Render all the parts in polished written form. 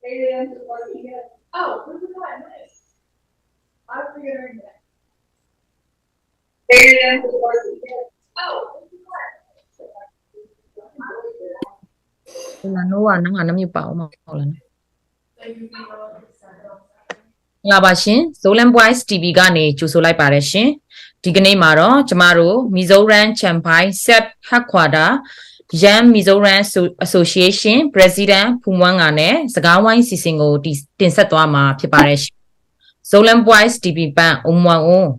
Oh, this is what nice. I was figuring that. Oh, this is what. là nóว่าน้ำน้ำอยู่เปล่ามาแล้วนะလာပါရှင် Zolan Boys TV ကနေကြိုဆိုလိုက်ပါတယ်ရှင်ဒီကနေ့မှာတော့ကျမတို့ Mizoram Champai Set Headquarter Young Mizoram Association President ဖူမွန်းကနဲ့စကားဝိုင်းစီစဉ်ကိုတင်ဆက်သွားမှာဖြစ်ပါတယ်ရှင် Zolan Boys TV ပန်အုံမွန်ဦး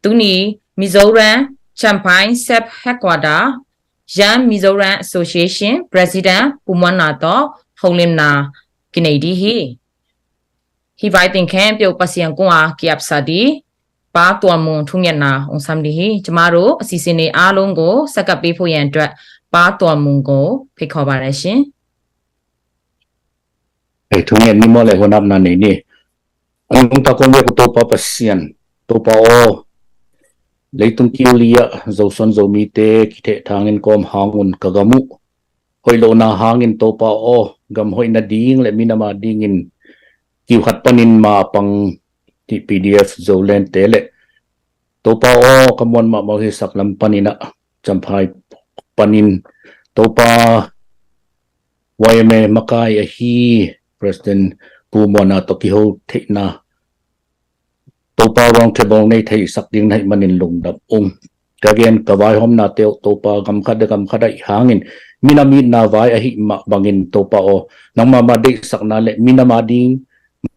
သူနီ Mizoram Champai Set Headquarter Young Mizoram Association President ဖူမွန်းနာတော့ဟုံလင်းနာကနေဒီဟီHi vai tin khen pyo pasian kwa kiap sadi pa twa mun thu nyat na ong sam di hi ကျမတို့အစီအစဉ်တွေအားလုံးကိုစက်ကပ်ပေးဖို့ရန်အတွက်ပါတော်မွန်ကိုဖိတ်ခေါ်ပါရရှင်thu nyat ni mo le honap na ni ang ta kong ko to pa pasian to pa o leitung kiulia zo son zo mi te ki the thangin kom hangun kagamu hoilo na hangin to pa o gam hoi na ding le minama dingin kiu khat panin ma pang ti pdf zolen tele to pa o kamon ma ma hi saklam panina champhai panin to pa yme makai a hi president pumona to ki ho theina to pa rong thebong nei thei sak ding nai manin lungdap ong kagen kawai hom na te to pa gam khada hangin minami na vai a hi ma bangin to pa o nangma ma de sak na le minama ding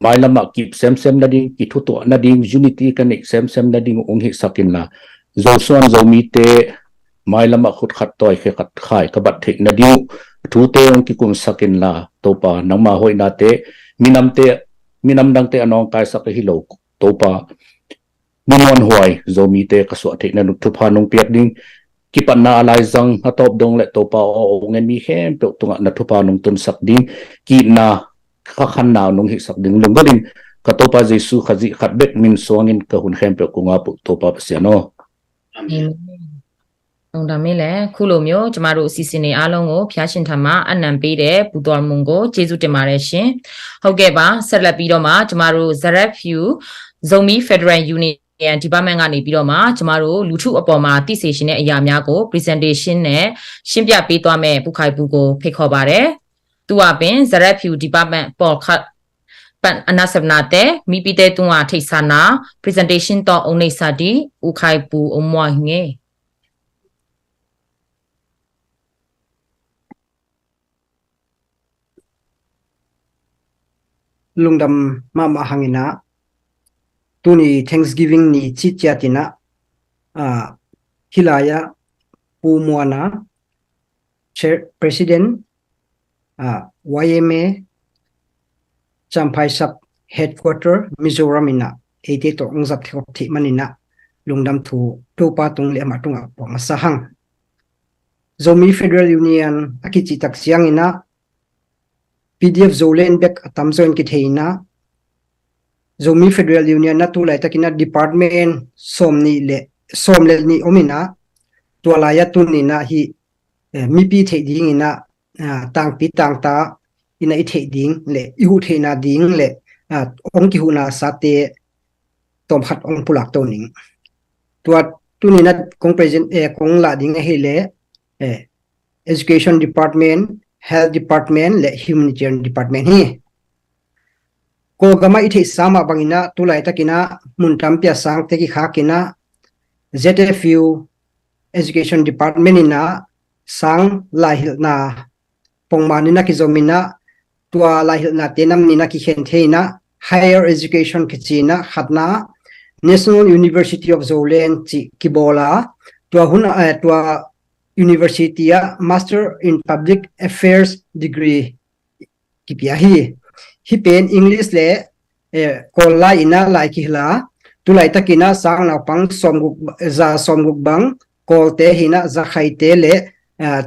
mai lama kip sem na ding ki thuto na ding unity kan sem na ding ong hi sakin la zo son zo mi te mai lama khut khat toy khe khat khai ka bat thik na ding thu te ong ki kum sakin la to pa nangma hoi na te minam dang te anong kai sak hi lo to pa Minon huai zomi te kaswa te na thupa nong piak ding kipan na alai zang atop dong le topa o ngen mi khem pe tunga na thupa nong tun sak ding ki na khakhan na nong hi sak ding lung balin ka topa jesu khaji khatbek min songin ka hun khem pe kunga pu topa pasiano Amen ဟုတ်ဒါမင်းလဲခုလိုမျိုးကျမတို့အစီအစဉ်တွေအားလုံးကိုဖျားရှင်ထံမှာအနံပေးတဲ့ပူတော်မွန်ကိုကျေးဇူးတင်ပါတယ်ရှင်ဟုတ်ကဲ့ပါဆက်လက်ပြီးတော့မှကျမတို့ ZRFU Zomi Federal Union Department ကနေပြီးတော့မှကျမတို့လူထုအပေါ်မှာသိစေရှင်တဲ့အရာများကို presentation နဲ့ရှင်းပြပေးသွားမယ်ပူခိုင်ပူကိုဖိတ်ခေါ်ပါတယ်သူကပင် ZRFU Department ပေါ်ခတ်pan anasabnate mi pite tunga thaisana presentation to onai sadi ukhai pu omwa nge lungdam mama hangina tuni Thanksgiving ni chichatina hilaya pumuana chair president YMA Champai sub headquarter Mizoramina 80 to ngzap thi manina lungdam thu topa tung le matunga pong sahang Zomi Federal Union akichi tak siangina PDF Zolen back atamzon ki theina Zomi Federal Union na tu lai takina department somle ni omina tualaya tunina hi mipi theding ina tang pi tang ta ina I theding le ihu theina ding le ong ki huna sate tom khat ong pulak toning tuat tunina kong present kong la ding he le education department health department le humanitarian department hi ko gama ithei sama bangina tulai takina muntam pia sang te ki khakina ZFU education department ina sang lahil na pongmanina ki zomina tua lahil na tenam nina ki khentheina higher education ki china khatna National University of Zolen chi kibola tua hun tua University Master in Public Affairs degree kipia hi pen English le kola ina like hila tulai takina sang na pang somguk bang kolte hina za khaite le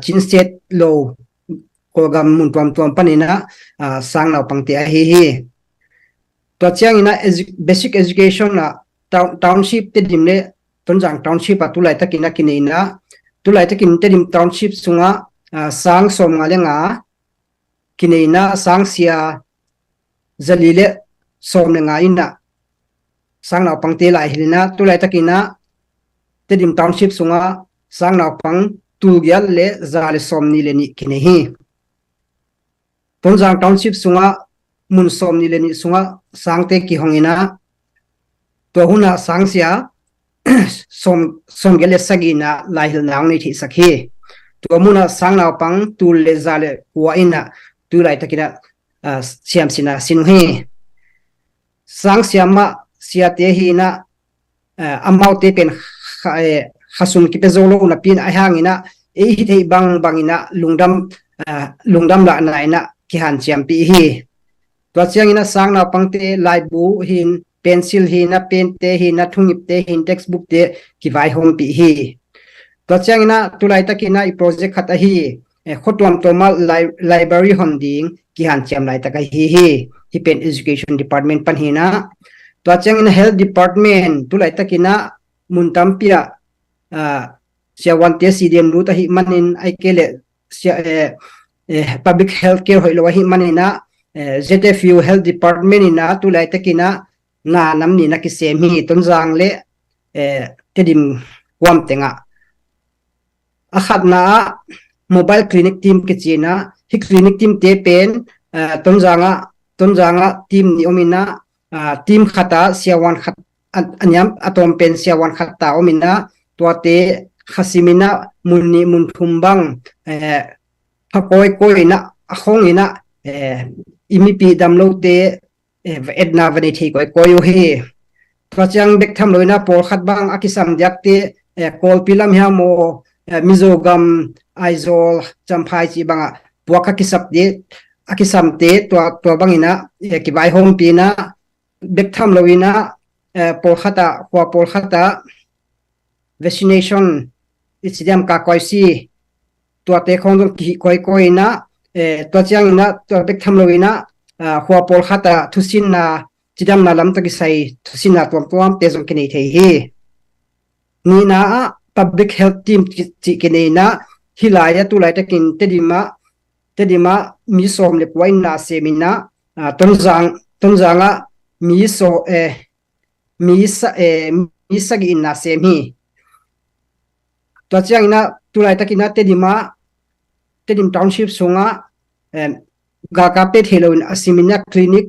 chinset lo kolgam mun tuam panina sang na pang te hi to chiang ina basic education na township te dimle tonjang township atulai takina kinina tulai takin tedim township sunga sang som ngalenga kineina sang sia zalile som nga ina sang na pangte lai hilina tulai takina tedim township sunga sang na pang tulgyal le zale som ni le ni kinehi tonjang township sunga mun som ni le ni sunga sangte ki hongina to huna sang sia som gele sagina lahil nang ni thi sakhi to muna sangna pang tul le zale wa ina tu lai takina siam sina sinhi sang siama siate hi na amau te pen khasum ki pezolo na pin a hangina e hi thei bangina lungdam la na ina ki han chiam pi hi to chiangina sangna pangte lai bu hin pencil hi na pen te hi na thungip te hin textbook te ki vai hom pi hi to changina tulai takina I project khata hi khotwam toma library honding ki han cham lai taka hi pen education department pan hi na to changina health department tulai takina muntam pia sia wan te CDM ru ta hi manin aikele public health care hoilo hi manina ZFU health department ina tulai takina na namni na kisemi tonjang le tedim wam tenga akhat na mobile clinic team kichina hi clinic team te pen tonjanga team ni omina team khata siawan khat anyam atom pen siawan khata omina tuate khasimina munni munthumbang phakoi koina akhongina imipi damlo te edna vani thi koyo he twachang bek tham loina por khat bang akisam jakte kol pilam ha mo mizogam aizol champhai chi banga puaka kisap de akisam te to bangina ki bai hom pina bek tham loina pol khata kwa pol khata vaccination ichidam ka koisi tua te khong ki koi na tua chiang na tua bek tham loina kwa pol khata thusin na chidam na lam taki sai thusin na tuam te jong kini thei hi ni na public health team chi kini na hilaya tu lai takin tedima mi som le kwain na semina tonjanga mi so mi sa gi na semi to chiang na tulai takina tedim township sunga ga ka pe thelon asimina clinic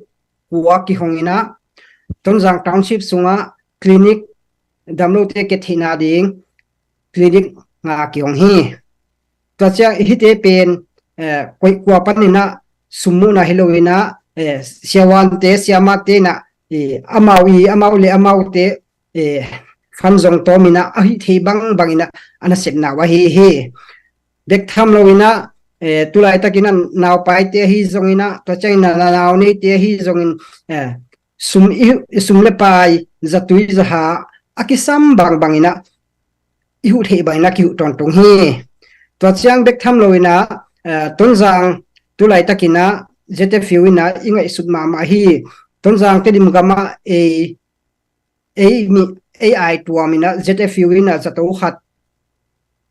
wa ki hongina tonjang township sunga clinic damlo te ke thina ding clinic nga ki hong hi to chiang hite pen koi kwa panina sumuna helowina siawan te siama te na amaute fanjong to mina ahi thei bangina ana setna wa hi dek tham lowina tulai takina naw pai te hi zongina to chaina naw ni te hi zongin sum le pai zatui zaha akisam bangina ihu thei bangina ki ton tung hi to chang dek tham lowina tonjang tulai takina jete fiwina inga isutma ma hi tonjang te dim gama AI tuamina ZFU ina zato khat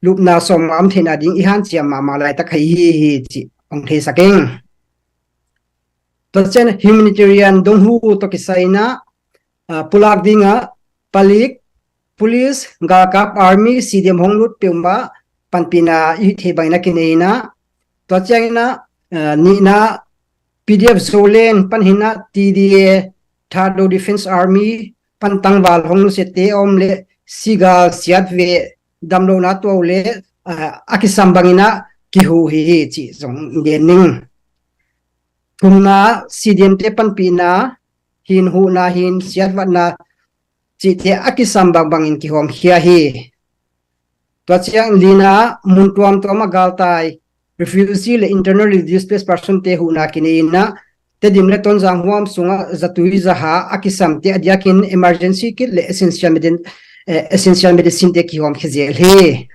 lupna som am thena ding ihan chiam ma lai ta khai hi chi ong the sakeng to chen humanitarian dong hu to kisaina pulak dinga police ga kap army CDM honglut pemba panpina i the baina kineina to chengna ni na PDF Zolen panhina TDA Thado Defense Army pantang wal hong se te omle sigal siatwe damlo na to le akisam bangina ki hu hi chi jong dening thumna CDM te panpina hin hu na hin siatwa na chi te akisam bangin ki hom khia hi to chiang lina muntuam to ma galtai refugee le internally displaced person te hu na kinina te dimle ton jang huam sunga zatui zaha akisam te adiakin emergency kit le essential medicine te ki hom khizel he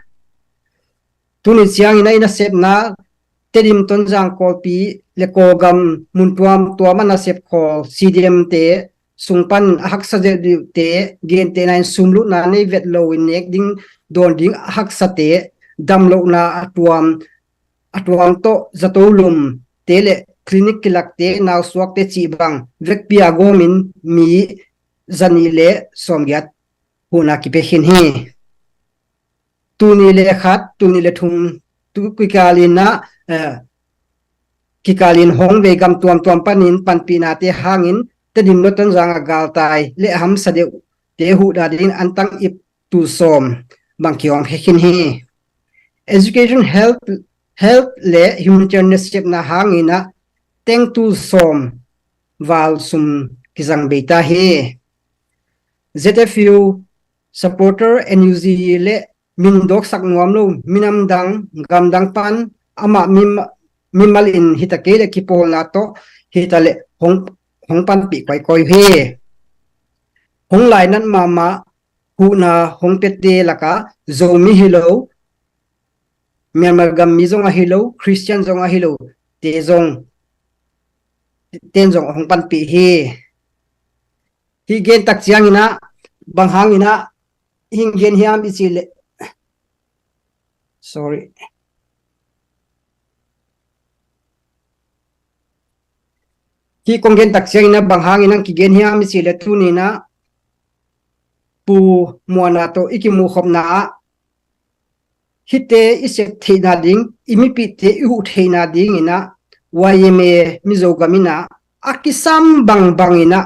tuni chiang ina sep na te dim ton jang kopi le kogam muntuam to mana sep khol CDM te sungpan haksa te gen te nine sumlu na nei vet lo in nek ding don ding haksa te damlo na atuam to zatolum tele clinic kilakte naw suak te chi bang vek pia gomin mi zanile somgyat huna ki pe hin hi tunile khat tunile thum tu kikalin hong ve gam tuam panin panpina te hangin te dim no tan janga gal tai le ham sade te hu da din antang ip tu som bangkyong he hin hi education health le humanitarian na hangina teng tu som wal sum kizang beta he ZFU supporter NUZ le min dok sak nuam lo minam dang gam dang pan ama mimal in hitake le kipol na to hitale hong pan pi koi he hong lai nan mama hu na hong pete laka zomi hello Myanmar gam mi zong a hello Christian zong a hello te zong ten zong hong pan pi hi gen tak chiang ina bang hang ina hing gen hiam ichile sorry hi kong gen tak chiang ina bang hang ina ki gen hiam ichile tu ni na pu muana to ikimu khopna hite isek theina ding imipi te u theina ding ina wayeme mizogamina akisam bangina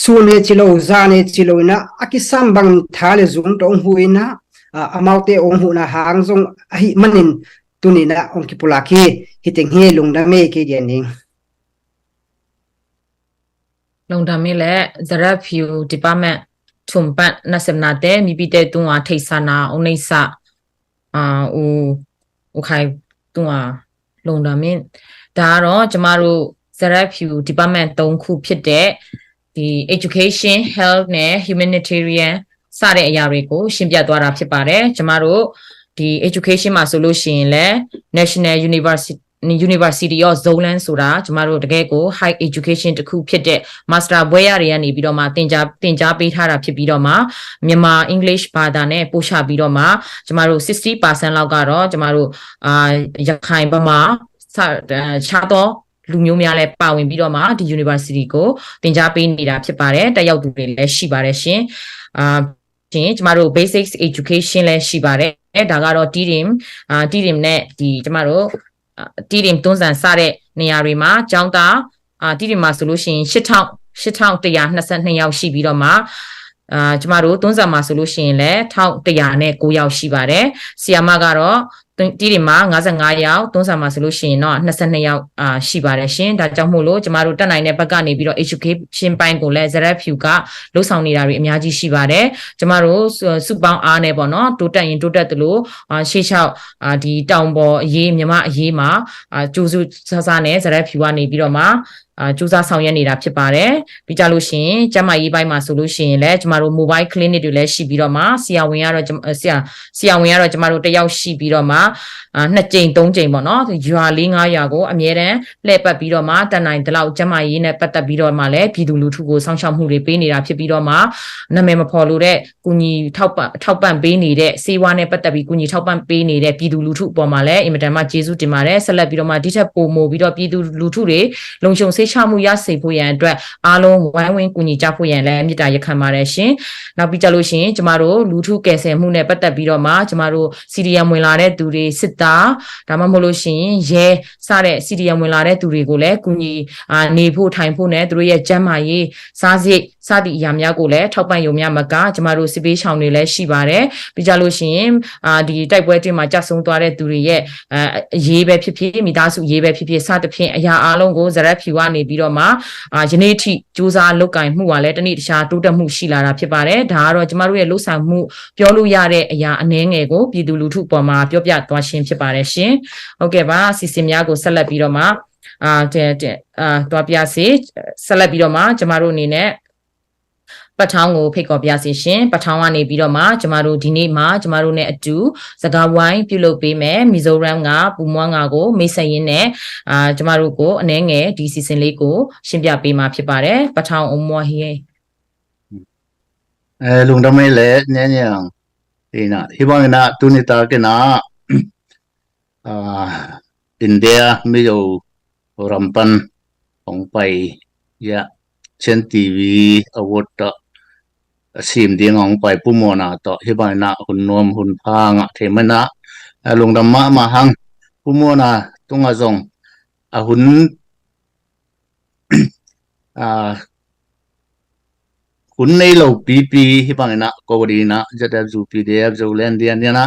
sune chilo zane chilo ina akisam bang thale zum tong huina amaute ong huna hang jong hi manin tunina ong kipulaki hiteng he lungda me ke dianing lungda me le ZFU department thumpat nasemnate mipite tunga theisana oneisa u khai tunga lungda min da ro ကျမတို့ ZFU department 3ခုဖြစ်တဲ့ ဒီ education health နဲ့ humanitarian စတဲ့အရာတွေကိုရှင်းပြသွားတာဖြစ်ပါတယ်ကျမတို့ဒီ education မှာဆိုလို့ရှိရင်လည်း National University of Zoland ဆိုတာကျမတို့တကယ်ကို high education တစ်ခုဖြစ်တဲ့ master ဘွဲရတွေကနေပြီးတော့မှသင်ကြားပေးထားတာဖြစ်ပြီးတော့မှမြန်မာ English ဘာသာနဲ့ပို့ချပြီးတော့မှကျမတို့ 60% လောက်ကတော့ကျမတို့ရခိုင်ဘက်မှာခြားသောလူမျိုးများလည်းပါဝင်ပြီးတော့မှဒီ university ကိုသင်ကြားပေးနေတာဖြစ်ပါတယ်တက်ရောက်သူတွေလည်းရှိပါတယ်ရှင်ရှင်ကျမတို့ basic education လည်းရှိပါတယ်ဒါကတော့ TDIM နဲ့ဒီကျမတို့TDIM တွန်းစံစတဲ့နေရာတွေမှာကျောင်းသား TDIM မှာဆိုလို့ရှိရင်8122ယောက်ရှိပြီးတော့မှကျမတို့တွန်းစံမှာဆိုလို့ရှိရင်လည်း1109ယောက်ရှိပါတယ်ဆီယာမကတော့တီးတွေမှာ55ယောက်တွန်းဆာမှာဆိုလို့ရှိရင်တော့22ယောက်ရှိပါတယ်ရှင်ဒါကြောင့်မို့လို့ကျမတို့တက်နိုင်တဲ့ဘက်ကနေပြီးတော့ education ပိုင်းကိုလည်း ZRFU ကလှုပ်ဆောင်နေတာတွေအများကြီးရှိပါတယ်ကျမတို့စုပေါင်းအားနဲ့ပေါ့နော်တိုးတက်ရင်တိုးတက်သလိုရှေ့လျှောက်ဒီတောင်ပေါ်အရေးမြမအရေးမှာကျိုးစုဆနဲ့ ZRFU ကနေပြီးတော့မှစူးစမ်းဆောင်ရွက်နေတာဖြစ်ပါတယ်ပြီးကြလို့ရှိရင်ကျမရေးပိုင်းမှာဆိုလို့ရှိရင်လည်းကျမတို့ mobile clinic တွေလည်းရှိပြီးတော့မှဆရာဝန်ကတော့ကျမတို့တယောက်ရှိပြီးတော့မှ2ကြိမ်3ကြိမ်ပေါ့နော်ရွာ4 5ရွာကိုအမြဲတမ်းလှည့်ပတ်ပြီးတော့မှတက်နိုင်တဲ့လောက်ကျမရေးနဲ့ပတ်သက်ပြီးတော့မှလည်းပြည်သူလူထုကိုစောင့်ရှောက်မှုတွေပေးနေတာဖြစ်ပြီးတော့မှနာမည်မဖော်လို့တဲ့ကုညီထောက်ပံ့ပေးနေတဲ့စေဝါနဲ့ပတ်သက်ပြီးကုညီထောက်ပံ့ပေးနေတဲ့ပြည်သူလူထုအပေါ်မှာလည်းအင်မတန်မှကျေးဇူးတင်ပါတယ်ဆက်လက်ပြီးတော့မှဒီထက်ပိုမိုပြီးတော့ပြည်သူလူထုတွေလုံခြုံစိတ်ချမှုရစေဖို့ရန်အတွက်အားလုံးဝိုင်းဝန်းကူညီကြဖို့ရန်လည်းမြစ်တာရက်ခံပါတယ်ရှင်နောက်ပြီးကြလို့ရှိရင်ကျမတို့လူထုကယ်ဆယ်မှုနဲ့ပတ်သက်ပြီးတော့မှကျမတို့ CDM ဝင်လာတဲ့သူတွေစစ်သားဒါမှမဟုတ်လို့ရှိရင်ရဲစတဲ့ CDM ဝင်လာတဲ့သူတွေကိုလည်းကူညီနေဖို့ထိုင်ဖို့နဲ့သူတို့ရဲ့ကျန်းမာရေးစားစရိတ်စသည့်အရာများကိုလည်းထောက်ပံ့ရုံများမကကျမတို့စစ်ပေးဆောင်တွေလည်းရှိပါတယ်ပြီးကြလို့ရှိရင်ဒီတိုက်ပွဲတွေမှာကြာဆုံးသွားတဲ့သူတွေရဲ့ရေးပဲဖြစ်ဖြစ်မိသားစုရေးပဲဖြစ်ဖြစ်စသဖြင့်အရာအလုံးကို ZRFU ကနေပြီးတော့မှယနေ့ထိစူးစမ်းလုပ်ကင်မှုကလည်းတနေ့တခြားတိုးတက်မှုရှိလာတာဖြစ်ပါတယ်ဒါကတော့ကျမတို့ရဲ့လှုပ်ဆောင်မှုပြောလို့ရတဲ့အရာအနည်းငယ်ကိုပြည်သူလူထုပေါ်မှာပြောပြသွားခြင်းဖြစ်ပါတယ်ရှင်ဟုတ်ကဲ့ပါအစီအစဉ်များကိုဆက်လက်ပြီးတော့မှတွားပြစေဆက်လက်ပြီးတော့မှကျမတို့အနေနဲ့ပထောင်းကိုဖိတ်ခေါ်ပြစီရှင်ပထောင်းကနေပြီးတော့မှကျမတို့ဒီနေ့မှာကျမတို့ ਨੇ အတူစကားဝိုင်းပြုလုပ်ပေးမယ်မီဇိုရမ်ကပူမွမ်းငါကိုမိတ်ဆက်ရင်းနဲ့ကျမတို့ကိုအနည်းငယ်ဒီစီစဉ်လေးကိုရှင်းပြပေးမှာဖြစ်ပါတယ်ပထောင်းအုံမွားဟေลุงทำไมเลยเนี่ยนี่นะที่บ้านนะตุนิตากันนะอินเดียไม่อยู่รำปันของไปยะเช่นทีวีอาวุธสิมดีงของไปปุ่มนะต่อที่บ้านนะหุ่นนวมหุ่นพางเทมันนะลุงดำมาหังปุ่มนะตรงอาจงหุ่นหุ่นในโลกปีที่บ้านนะก็วันนี้นะจะได้จูปีเดียบจูเลนเดียนเนี่ยนะ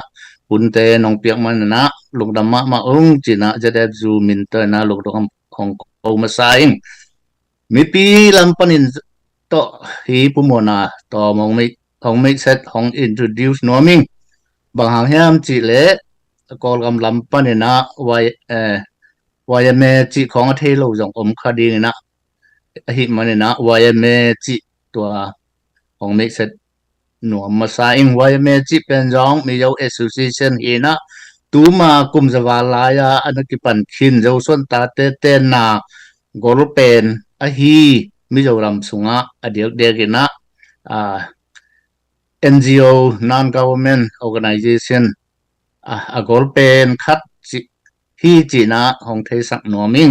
หุ่นเตนองเปียกมันนะลุงดำมาจีนะจะได้จูมินเตนะลุงดำของโอมาไซน์มีปีลำปันินต่อที่ปุ่มนะต่อมองไม่เซตของ introduce นัวมิงบางหางแฮมจีเละก็กำลำปันินะวายเมจีของเทโลจงอมคดีนะหิมันนะวายเมจีตัวของไม่เซตหนัวมาไซน์วายเมจีเป็นร้องมีเยา association เอนะตูมากุมสวาลายาอันกิปันขินเจ้าส่วนตาเต้นนากอลเป็นฮีมิโซรัมสุงะเดียกกินะNGO non government organization กอลเป็นคัดฮีจีนะของเทสักหนัวมิง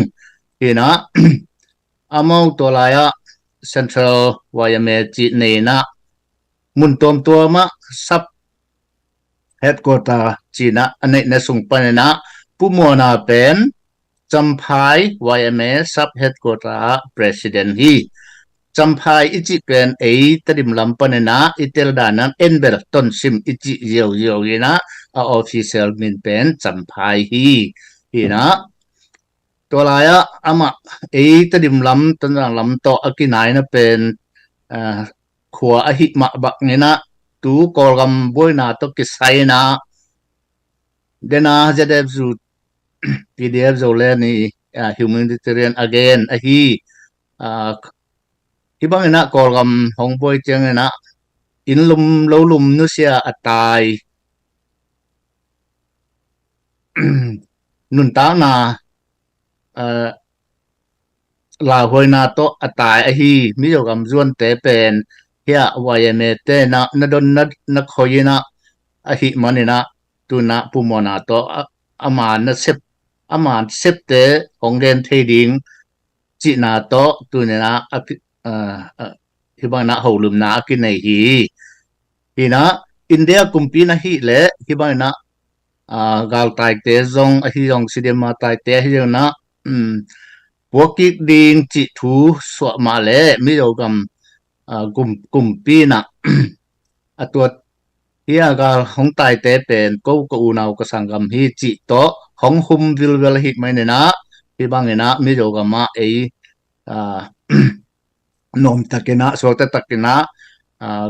ฮีนะอามองตัวลายะ Central วายเมจีเนนะมุนตัวมาซับเฮดโกตาจีนะอันนี้ในสุงปันนะผู้มัวนาเป็นจำพาย YMA Sub Headquarter President ฮีจำพายอิจิเป็นตริมลำปันนะอิเตลดานันเอ็นเบลต้นซิมอิจิเยียวนะofficial มินเป็นจำพายฮีนะตัวลายะอามาตริมลำต้นลำโตอกินายนะเป็นขัวอหิมะบักเนี่ยนะตูกอลกำบวยนาตกิไซนะเดนะจะได้สูPDF โซเลนี่humanitarian again hi bang ina kol gam hong boy chang ina in lum lo lum nu sia atai nun ta na la hoi na to atai a hi mi yo gam zuan te pen hia YMA te na don na khoina a hi manina tu na pumona to ama na sep te hongren thading chi na to tu na hi bang na holum na ki nei hi na India kumpi na hi le hi bang na gal tai te zong a hi zong sidema tai te hi na Wakik ding chi thu so ma le mi yo gam kumpi na atuat hia gal hong tai te pen ko unau ka sangam hi chi to hong hum vil hi mai ne na hi bang ina mi yo gama ei nom takena so ta takena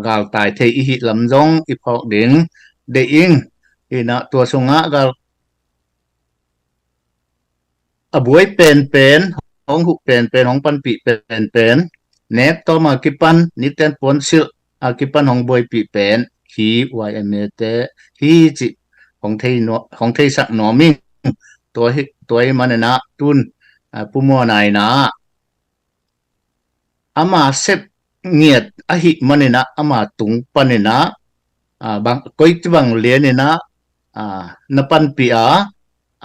gal tai the hi lam jong i phok ding de ing ina to sunga gal abuai pen hong hu pen hong pan pi pen nek to ma kipan ni ten pon sil kipan hong boi pi pen hi YMA te hi chi hong thei sak no mi toi manana tun pumo nai na ama sep nghiet a hi manina ama tung panina bang koi bang lenina na pan pi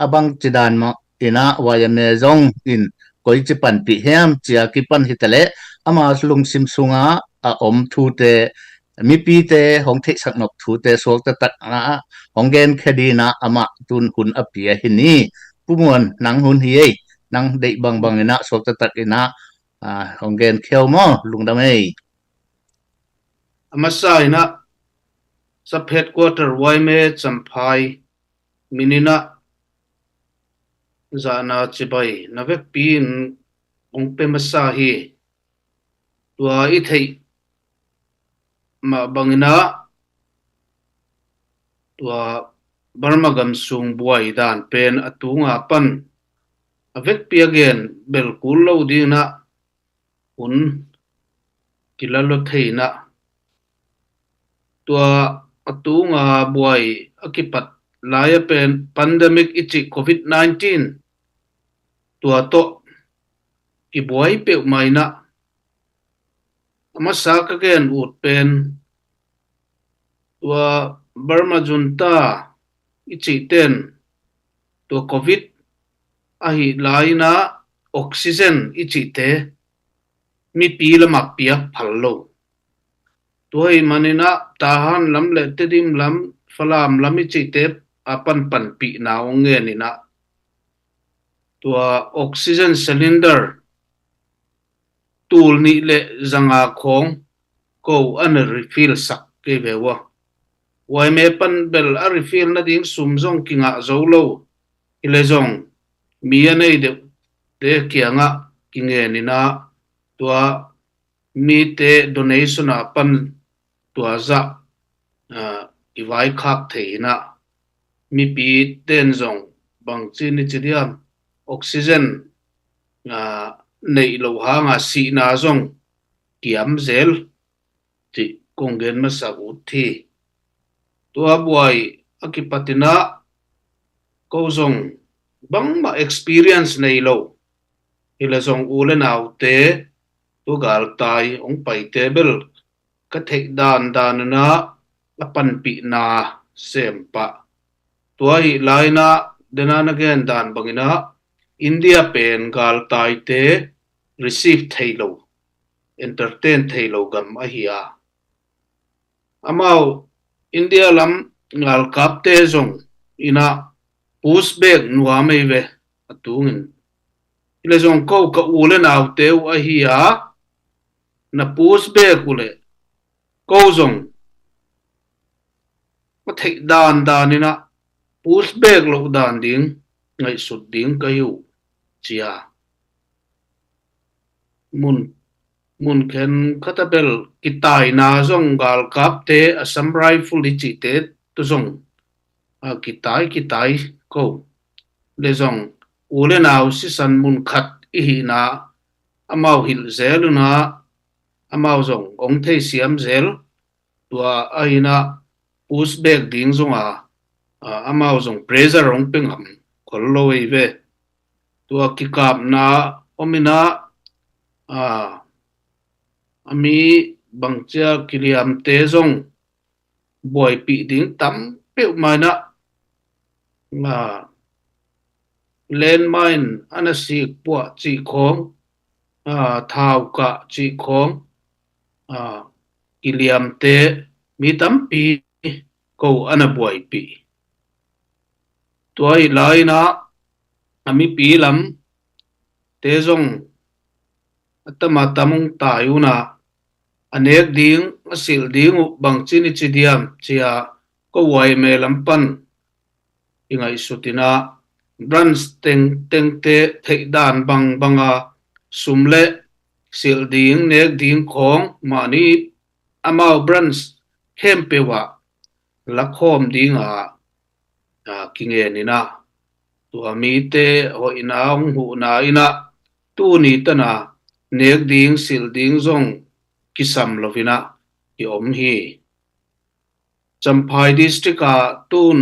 abang chidan ma ina YMA zong in koi chi pan pi hem chia ki pan hitale ama lung sim sunga om thu te mi pi te hong thei sak nok thu te sol ta tak na hong gen khadina ama tun hun apia hini pumon nang hun hi nang dei bang ina sol ta tak ina hong gen khel mo lung da mei amasa ina sub headquarter YMA champhai minina zana chibai navek pin ong pe masa hi tua I thei ma bangina tua Burma gam sung buai dan pen atunga pan avek pi again bel kulo dina un kilalo theina tua atunga buai akipat laya pen pandemic ichi COVID-19 tua to ki buai pe maina amasa ka gen ut pen tua Burma junta ichi ten tua COVID ahi laina oxygen ichi te mi pila mapia phallo tuai manina tahan lam le tedim lam falam lam ichi te apan pan pi na onge ni na tua oxygen cylinder tool ni le zanga khong ko an refill sak ke bewa YMA pan bel a refill na ding sum zong kinga zolo ile zong mi anei de kianga kinge ni na tua mi te donation a pan tua za ivai khak theina mi pi ten zong bang chin chidiam oxygen nei lo ha nga si na zong kiam zel ti kongen ma sa uthi tua buai akipatina ko zong bang ma experience nei lo ila zong ulen autte tu gal tai ong pai table ka thek dan na apan pi na sempa tuai laina denana gen dan bangina India pen gal tai te receive thailo entertain thailo gam ahia amau India lam ngal kap te zong ina push back nuwa mai ve atungin ile zong ko ka ule naw te ahia na push back ule ko zong ma thei dan ina push back lo dan ding ngai sut ding kayu chia mun khen khatabel kitai na zong gal kap te asam rifle chi te tu zong kitai ko le zong ule naw si san mun khat hi na amau hil zeluna amao zong ong thei siam zel tua aina push back ding zonga amao zong pressure ong pengam kollo ve tua kikap na omina ami bangcha kiliam te zong boy pi ding tam pe mana landmine anasi po chi khong thau ka chi khong kiliam te mi tam pi ko ana boy pi toy laina ami pi lam te zong atama tamung tayuna anek ding asil ding bang chini chidiam chia ko wai me lampan ingai sutina branch teng te thei dan banga sumle sil ding nek ding khong mani amao branch hempewa lakhom ding kinge nina tu ami te ho ina hu na ina tu ni tana nek ding sil ding zong kisam lovina i om hi Champhai district tun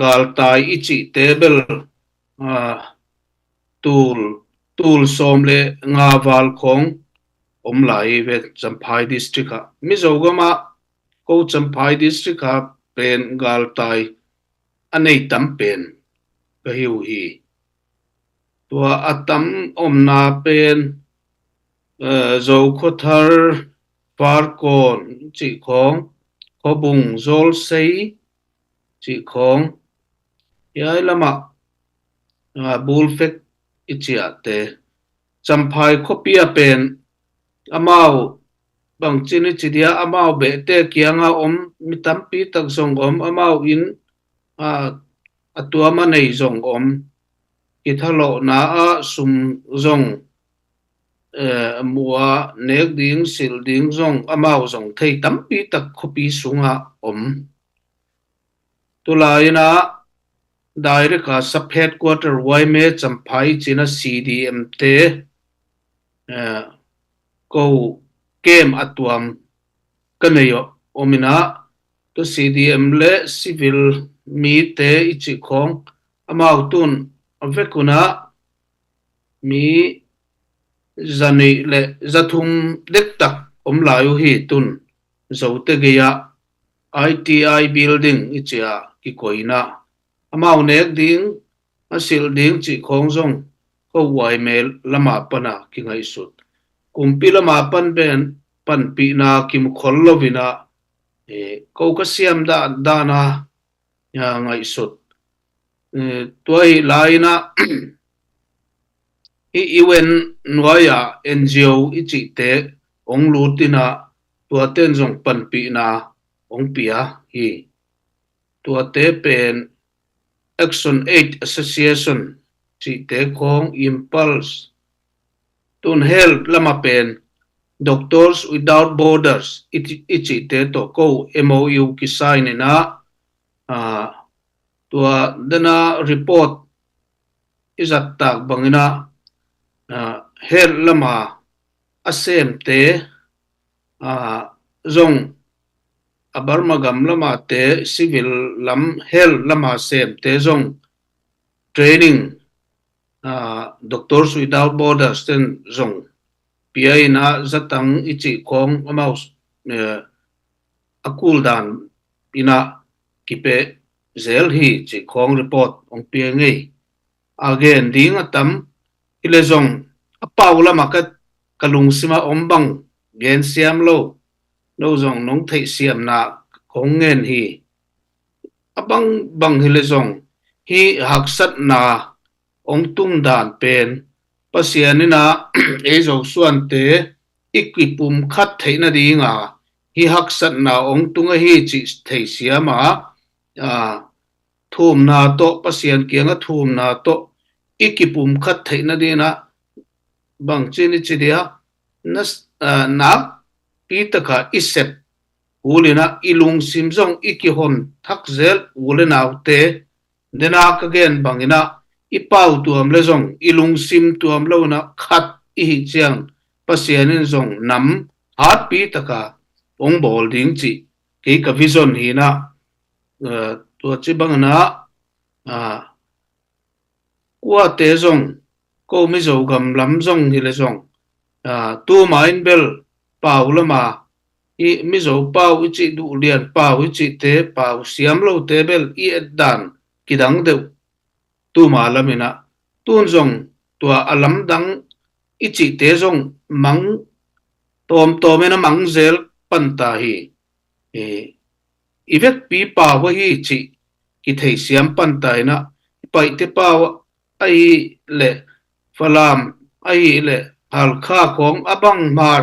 gal tai ichi table tul somle nga wal khong om lai ve Champhai district Mizogama ko Champhai district pen gal tai anei tam pen ka hiu hi tua atam omna pen zo khothar parkon chi khong khobung zol sei chi khong yai lama bulfek ichiate Champhai khopia pen amao bang chini chidia amao be te kianga om mitampi tak zong om amao in atuama nei zong om kithalo na sum zong mua nek ding sil ding zong amao zong thei tampi tak khopi sunga om tulaina direct sub headquarter waime Champhai china CDM te ko kem atuam kaneyo omina to CDM le civil mi te ichi khong amao tun avekuna mi zani le zathum dektak omlayu hi tun zote geya ITI building ichia ki koina amao nek ding asil ding chi khong zong ko wai mel lama pana ki ngai sut kumpi lama pan ben pan pi na kim khollo vina ko ka siam da na ya ngai sut toy laina iwen nuaya NGO ichi te ong lutina tua ten zong pan pi na ong pia hi tua te pen Action 8 Association chi te khong Impulse tun help lama pen Doctors Without Borders ichi te to ko MOU ki sign na tua dana report izat tak bangina hel lama asem te zong abarmagam lama te civil lam hel lama sem te zong training Doctors Without Borders ten zong pi na zatang ichi khong amao akul dan ina kipe zel hi chi khong report ong pi ngei again ding atam ile zong apau lama ka kalung sima ombang gen siam lo zong nong thei siam na khong ngen hi abang bang hile zong hi haksat na ong tum dan pen pasianina e zo suan te ikipum khat theina dinga hi haksat na ong tunga hi chi thei siama thum na to pasian kianga thum na to ikipum khat theina dina bang chini chidia nas na pitaka isep ulina ilung simjong ikihon thakzel ulenaute dena kagen bangina ipau tuam lezong ilung sim tuam lona khat i chiang pasien in zong nam hat pi taka ong bol ding chi ke ka vision hi na to chi bang na kwa te zong ko mi zo gam lam zong hi le zong tu ma in bel pau la ma i mi zo pau chi du lian pau chi te pau siam lo te bel i dan kidang de tu ma la mina tun zong tua alam dang i chi te zong mang tom mena mang zel pan ta hi ivet pi pau hi chi ki thei siam pan ta na pai te pau ai le falam ai le hal kha kong abang mar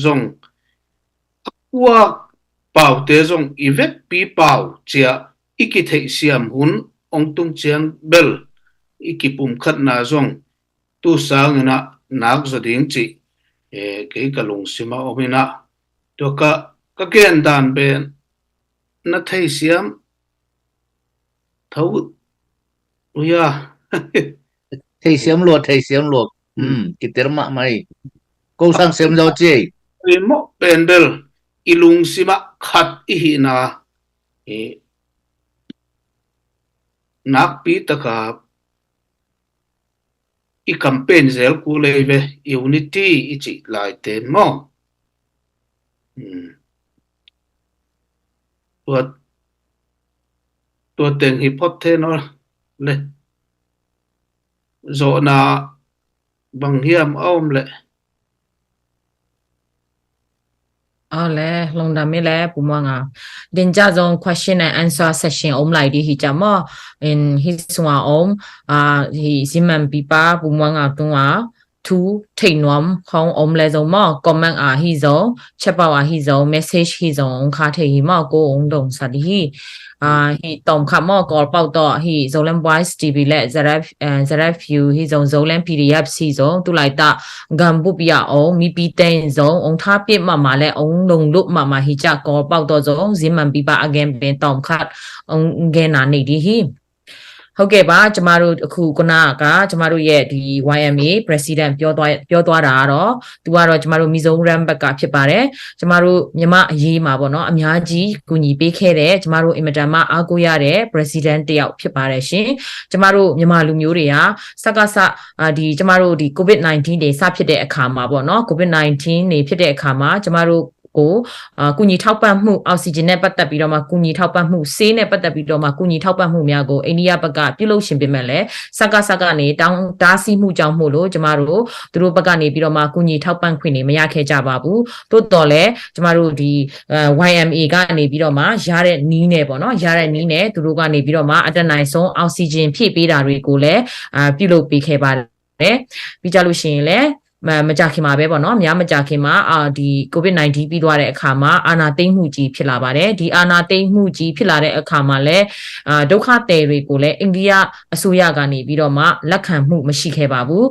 zong wa pau te zong ivet pi pau chia iki thei siam hun ong tung chiang bel iki pum khat na zong tu sang na nak zo ding chi ke ka lung sima omina to ka ken dan ben na thei siam thau uya thầy xiêm luộc cái tiếng mạ mày câu sang xiêm rau chê mo pendel ilung sima khat i na nak pi taka i campaign zel ku leve unity i chi lai te mo tua tên hi pot thế nó le zo na bằng hiam om le le long da me le pu ma nga din ja zong question and answer session om lai di hi cha mo in his wa om hi siman pi pa pu ma nga tu wa thu thei nom khong om le zong mo comment hi zo chat pa hi zo message hi zo ong kha thei hi mo ko ong dong sa di hi hi tom kha mo call pau to hi zolan voice tv le zaraf view hi zong zolan pdf si zong tu lai ta gam bu pia ong mi pi ten zong ong tha pit ma le ong dong lu ma hi cha call pau to zong zin man pi pa again ben tom khat ong gen na nei di hiဟုတ်ကဲ့ပါကျမတို့အခုခုနကကျမတို့ရဲ့ဒီ YMA president ပြောသွားတာကတော့သူကတော့ကျမတို့မီဇိုရမ်ဘက်ကဖြစ်ပါတယ်ကျမတို့မြန်မာအရေးမှာပေါ့နော်အများကြီးကူညီပေးခဲ့တဲ့ကျမတို့အင်မတန်မှအားကိုးရတဲ့ president တယောက်ဖြစ်ပါတယ်ရှင်ကျမတို့မြန်မာလူမျိုးတွေကစကစဒီကျမတို့ဒီ COVID-19 တွေစဖြစ်တဲ့အခါမှာပေါ့နော် COVID-19 တွေဖြစ်တဲ့အခါမှာကျမတို့ကိုကုညီထောက်ပံ့မှုအောက်ဆီဂျင်နဲ့ပတ်သက်ပြီးတော့မှကုညီထောက်ပံ့မှုဆေးနဲ့ပတ်သက်ပြီးတော့မှကုညီထောက်ပံ့မှုများကိုအိန္ဒိယဘက်ကပြုလုပ်ရှင်ပြင်မဲ့လဲစကကနေတောင်းတားဆီးမှုကြောင့်မို့လို့ကျမတို့သူတို့ဘက်ကနေပြီးတော့မှကုညီထောက်ပံ့ခွင့်တွေမရခဲ့ကြပါဘူးသို့တော်လဲကျမတို့ဒီ YMA ကနေပြီးတော့မှရတဲ့နီးနဲ့ပေါ့နော်ရတဲ့နီးနဲ့သူတို့ကနေပြီးတော့မှအတက်နိုင်ဆုံးအောက်ဆီဂျင်ဖြည့်ပေးတာတွေကိုလည်းပြုလုပ်ပေးခဲ့ပါတယ်ပြီးကြလို့ရှိရင်လည်းမကြခင်မှာပဲပေါ့နော်များမကြခင်မှာဒီ COVID-19 ပြီးသွားတဲ့အခါမှာအာဏာသိမ်းမှုကြီးဖြစ်လာပါတယ်ဒီအာဏာသိမ်းမှုကြီးဖြစ်လာတဲ့အခါမှာလည်းဒုက္ခသည်တွေကိုလည်းအိန္ဒိယအစိုးရကနေပြီးတော့မှလက်ခံမှုမရှိခဲ့ပါဘူး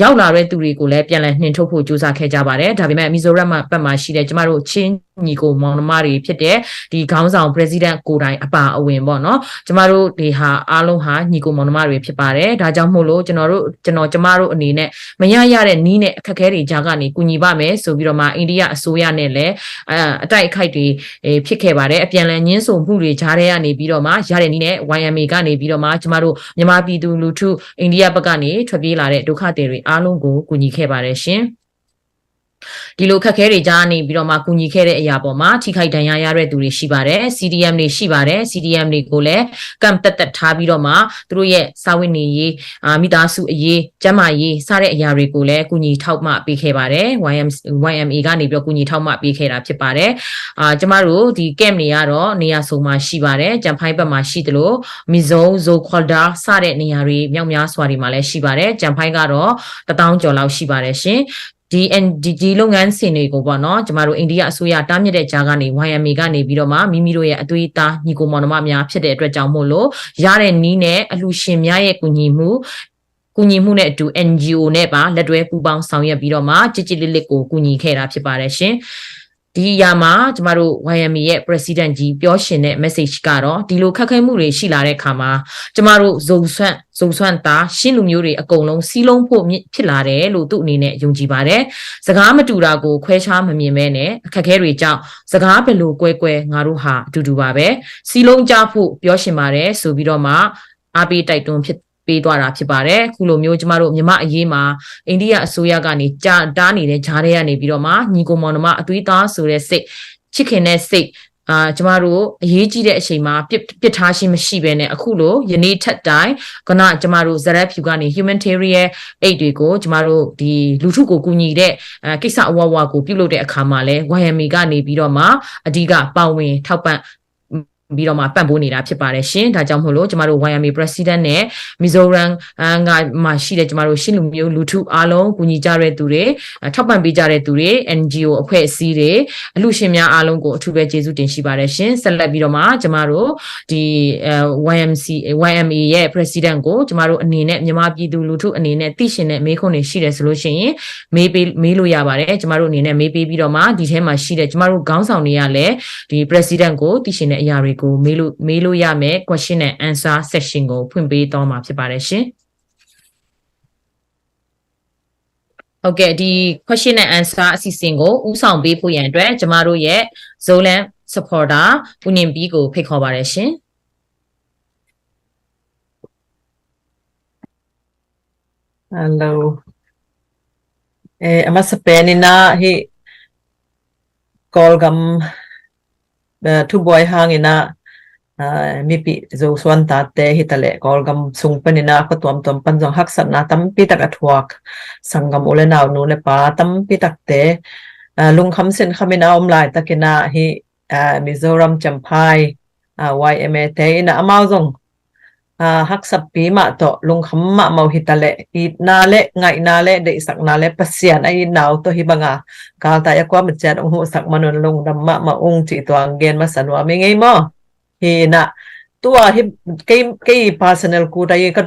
ရောက်လာတဲ့သူတွေကိုလည်းပြန်လည်နှင်ထုတ်ဖို့ကြိုးစားခဲ့ကြပါတယ်ဒါပေမဲ့မီဇိုရမ်ဘက်မှာရှိတဲ့ကျမတို့ချင်းညီကိုမောင်နှမတွေဖြစ်တဲ့ဒီခေါင်းဆောင် president ကိုတိုင်အပါအဝင်ပေါ့နော်ကျမတို့ဒီဟာအားလုံးဟာညီကိုမောင်နှမတွေဖြစ်ပါတယ်ဒါကြောင့်မို့လို့ကျမတို့အနေနဲ့မရတဲ့နီးနဲ့အခက်အခဲတွေကြားကနေကူညီပါမယ်ဆိုပြီးတော့မှအိန္ဒိယအစိုးရနဲ့လည်းအတိုက်အခိုက်တွေဖြစ်ခဲ့ပါတယ်အပြန်လည်ညှင်းဆိုမှုတွေကြားထဲကနေပြီးတော့မှရတဲ့နီးနဲ့ YMA ကနေပြီးတော့မှကျမတို့မြန်မာပြည်သူလူထုအိန္ဒိယဘက်ကနေထွက်ပြေးလာတဲ့ဒုက္ခသည်တွေအားလုံးကိုကူညီခဲ့ပါတယ်ရှင်ဒီလိုခက်ခဲတွေကြားနေပြီးတော့မှကူညီခဲ့တဲ့အရာပေါ်မှာထိခိုက်ဒဏ်ရာရတဲ့သူတွေရှိပါတယ် CDM တွေရှိပါတယ် CDM တွေကိုလည်းကမ်တက်ထားပြီးတော့မှသူတို့ရဲ့စာဝင်နေရေးမိသားစုအရေးကျန်းမာရေးစတဲ့အရာတွေကိုလည်းကူညီထောက်ပံ့ပေးခဲ့ပါတယ် YMA ကနေပြီးတော့ကူညီထောက်ပံ့ပေးခဲ့တာဖြစ်ပါတယ်ကျမတို့ဒီ camp တွေကတော့နေရာစုံမှာရှိပါတယ်ကြံဖိုင်းဘက်မှာရှိသလိုမီဇုံဇိုခွန်ဒါစတဲ့နေရာတွေမြောက်များစွာတွေမှာလည်းရှိပါတယ်ကြံဖိုင်းကတော့1000ကျော်လောက်ရှိပါတယ်ရှင်ဒီလုပ်ငန်းစဉ်တွေကိုပေါ့နော်ကျမတို့အိန္ဒိယအစိုးရတားမြစ်တဲ့ကြားကနေ YMA ကနေပြီးတော့မှမိမိတို့ရဲ့အသွေးသားညီကိုမောင်နှမများဖြစ်တဲ့အတွက်ကြောင့်မို့လို့ရတဲ့နီးနဲ့အလှူရှင်များရဲ့ကူညီမှုနဲ့အတူ NGO နဲ့ပါလက်တွဲပူးပေါင်းဆောင်ရွက်ပြီးတော့မှကြည်လစ်ကိုကူညီခဲ့တာဖြစ်ပါတယ်ရှင် ဒီအရာမှာကျမတို့ YMA ရဲ့ president ကြီးပြောရှင်တဲ့ message ကတော့ဒီလိုခက်ခဲမှုတွေရှိလာတဲ့အခါမှာကျမတို့ဇုံဆွန့်သားရှင်းလူမျိုးတွေအကုန်လုံးစီးလုံးဖို့ဖြစ်လာတယ်လို့သူ့အနေနဲ့ယုံကြည်ပါတယ်စကားမတူတာကိုခွဲခြားမမြင်မဲနဲ့အခက်အခဲတွေကြောင့်စကားဘယ်လိုကွဲငါတို့ဟာအတူတူပါပဲစီးလုံးကြဖို့ပြောရှင်ပါတယ်ဆိုပြီးတော့မှအားပေးတိုက်တွန်းဖြစ်ပေးသွားတာဖြစ်ပါတယ်ခုလိုမျိုးကျမတို့မြမအရေးမှာအိန္ဒိယအစိုးရကနေတားနေတဲ့ဂျားတွေကနေပြီးတော့မှညီကိုမောင်နှမအသွေးသားဆိုတဲ့စိတ်ချစ်ခင်တဲ့စိတ်ကျမတို့အရေးကြီးတဲ့အချိန်မှာပြစ်ထားခြင်းမရှိဘဲနဲ့အခုလိုယနေ့ထက်တိုင်းကနကျမတို့ဇရက်ဖြူကနေ humanitarian aid တွေကိုကျမတို့ဒီလူထုကိုကူညီတဲ့ကိစ္စအဝဝကိုပြုလုပ်တဲ့အခါမှာလဲ YMA ကနေပြီးတော့မှအဓိကပါဝင်ထောက်ပံ့ပြီးတော့မှပံ့ပိုးနေတာဖြစ်ပါတယ်ရှင်ဒါကြောင့်မို့လို့ကျမတို့ YMA president နဲ့ Mizoram ကမှရှိတဲ့ကျမတို့ရှင်းလူမျိုးလူထုအားလုံးကူညီကြတဲ့သူတွေထောက်ပံ့ပေးကြတဲ့သူတွေ NGO အဖွဲ့အစည်းတွေအလှူရှင်များအားလုံးကိုအထူးပဲကျေးဇူးတင်ရှိပါတယ်ရှင်ဆက်လက်ပြီးတော့မှကျမတို့ဒီ YMA ရဲ့ president ကိုကျမတို့အနေနဲ့မြန်မာပြည်သူလူထုအနေနဲ့သိရှင်တဲ့မေးခွန်းတွေရှိတယ်ဆိုလို့ရှိရင်မေးလို့ရပါတယ်ကျမတို့အနေနဲ့မေးပေးပြီးတော့မှဒီထဲမှာရှိတဲ့ကျမတို့ခေါင်းဆောင်တွေကလည်းဒီ president ကိုသိရှင်တဲ့အရာတွေကိုမေးလို့ရမယ် question and answer section ကိုဖွင့်ပေးတော့မှာဖြစ်ပါတယ်ရှင်ဟုတ်ကဲ့ဒီ question and answer အစီအစဉ်ကိုဦးဆောင်ပေးဖို့ရန်အတွက်ကျမတို့ရဲ့ Zolan supporter ဦးနင်ပြီးကိုဖိတ်ခေါ်ပါတယ်ရှင်Hello. Ama sa penina hi call gam tu boy hangina mi pi zo swan ta te hi tale call gam sung penina ko tom pan jong hak sat na tam pi tak athuak sangam ole naw nu le pa tam pi tak te lung kham sen khamina om lai takina hi Mizoram Champhai YMA te ina amao jong hak sap pi ma to lung kham ma mau hitale I na le ngai na le de sak na le pasian ai naw to hi banga kal ta ya kwa ma chan ong hu sak manon lung dam ma ong chi to ang gen ma sanwa mi ngai mo hi na tua hi ke personal ku dai ka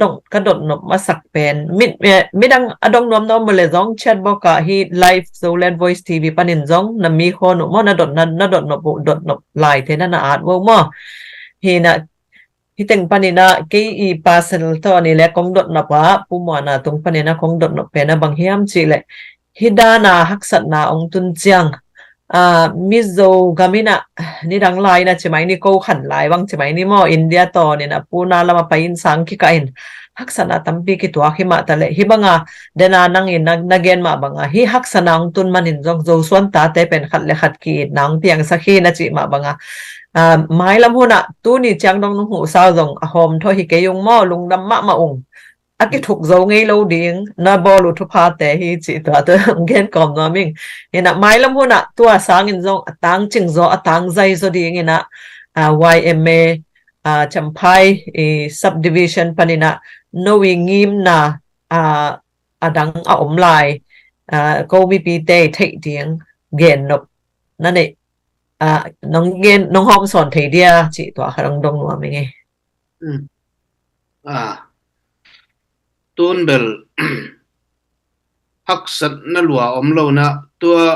dot no ma sak pen midang adong nom nom le jong chat bo ka hi live Zolan voice tv panin jong na mi kho no mo na dot no bu dot no lai the na at wo mo hi na hiteng panina ke personal to ni le kong dot na pa pumana tung panina kong dot no pe na bang hiam chi le hidana haksat na ong tun chiang mizo gamina ni dang lai na chimai ni ko khan lai wang chimai ni mo India to ni na puna lama pain sang ki kain haksana tampi ki to hi ma tale hi banga dena nang in nagen ma banga hi haksana ong tun manin jong zo swan ta te pen khat le khat ki nang piang sakhi na chi ma banga mai lam huna tu ni chang dong hu sao jong a hom tho hi ke yung mo lung dam ma ong aki thuk zo ngei lo ding na bolu thu pha te hi chi to gen kom no ming ina mai lam huna tu a sang in jong atang ching zo atang zai zo ding ina YMA Champhai subdivision panina knowing ngim na adang a om lai ko bi pi te thei ding gen nop na ne nong hom son thei dia chi to harang dong no mi nge tun bel hak sat na lua om lo na tua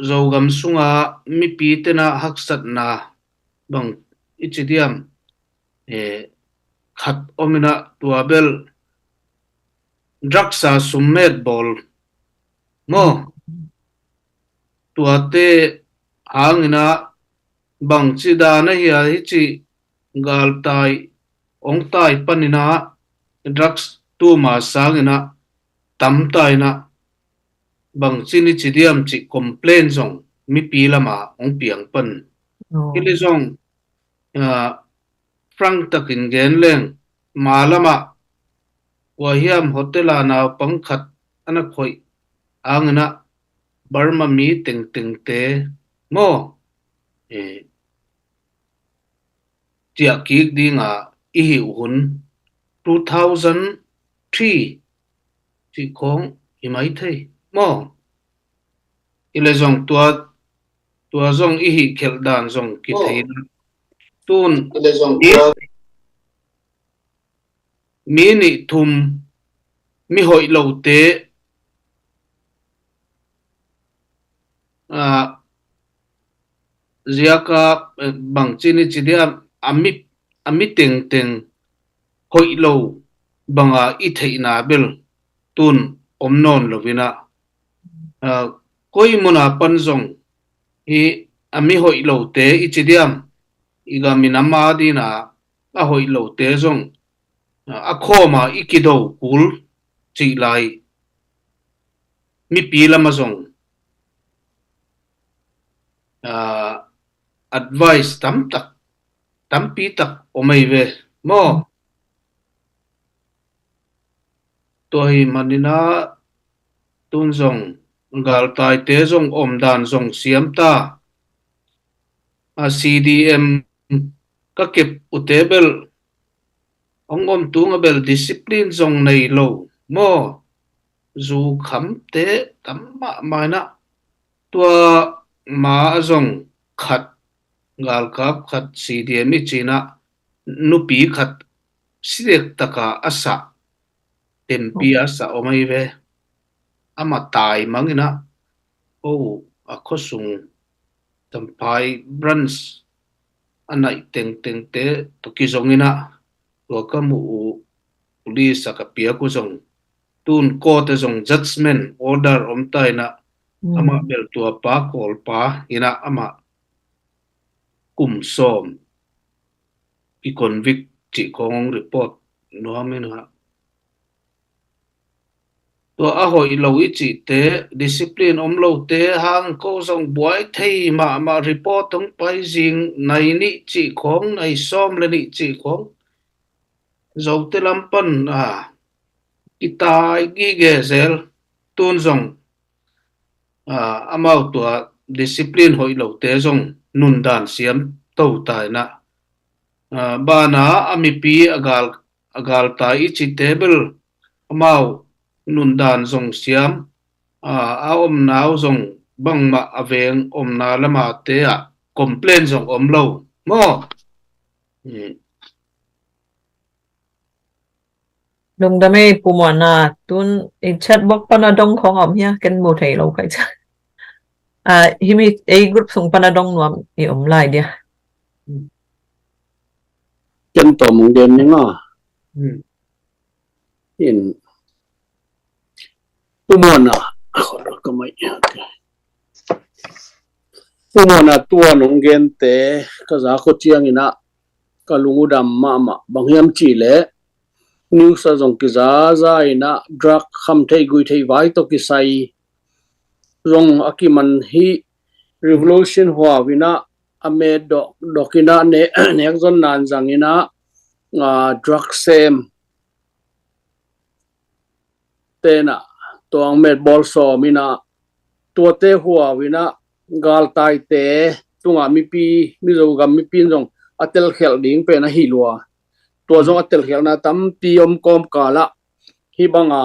zo gam sunga mi pi te na hak sat na bang ichidiam khat omina tua bel draksa summet bol mo tua te hangina bang chida na hiya hi chi gal tai ong tai panina drugs tu ma sangina tam tai na bang chini chidiam chi complain zong mi pi lama ong piang pan kile zong frank takin gen leng malama wahiam hotela na pangkhat ana khoi angna Burma mi ting te mo tia ki dinga ihi hun 2003 chi khong imai thei mo ile zong tua zong ihi khel dan zong ki thei tun ile zong mi ni thum mi hoi lo te ziaka bang chini chidia ami teng hoi lo banga I thei na bil tun omnon lovina koi mona panzong I ami hoi lo te I chidiam iga minama dina a hoi lo te zong a khoma ikido kul chi lai mi pila mazong advice tam pi tak omai ve mo toi manina tun zong gal tai te zong om dan zong siam ta a CDM ka kep utebel om tung bel discipline zong nei lo mo zu kham te tam ma na tua ma zong khat gal kap khat CDM ni china nupi khat sidek taka asa tempi asa omai ve ama tai mangina o akhosung tampai branch anai teng te toki zongina to kamu police akapia ku zong tun ko te zong judgment order omtai na ama bel tua pa kol pa ina ama kum som ki convict chi kong report no amena to a hoi lo chi te discipline om lo te hang ko zong boy thei ma report tong pai jing nai ni chi khong nai som le ni chi khong zo te lampan kitai gi ge zel tun zong amau to discipline hoi lo te zong nun dan siam to tai na bana amipi agal tai chi table amau nun dan zong siam a om nau zong bang ma aveng om na lama te complain zong om lo mo Lung dame pumana tun in chat box panadong khong om ya ken mo thei lo kai cha himi a group sung panadong nuam I om lai dia chân tổ mùng đêm ní ngọ in umona có mấy umona tua nông gen te ka za ko chiang ina ka lungu dam ma bang hiam chi le new sa jong ki za ina drug kham thei gui thei vai to ki sai rong akiman hi revolution hwa wina ame dokina ne nek zon nan jang ina drug sem tena toang met bol so mina tua te hua wina gal tai te tunga mi zo gam mi pin jong atel khel ding pe na hi lua tua jong atel khel na tam pi om kom kala hi banga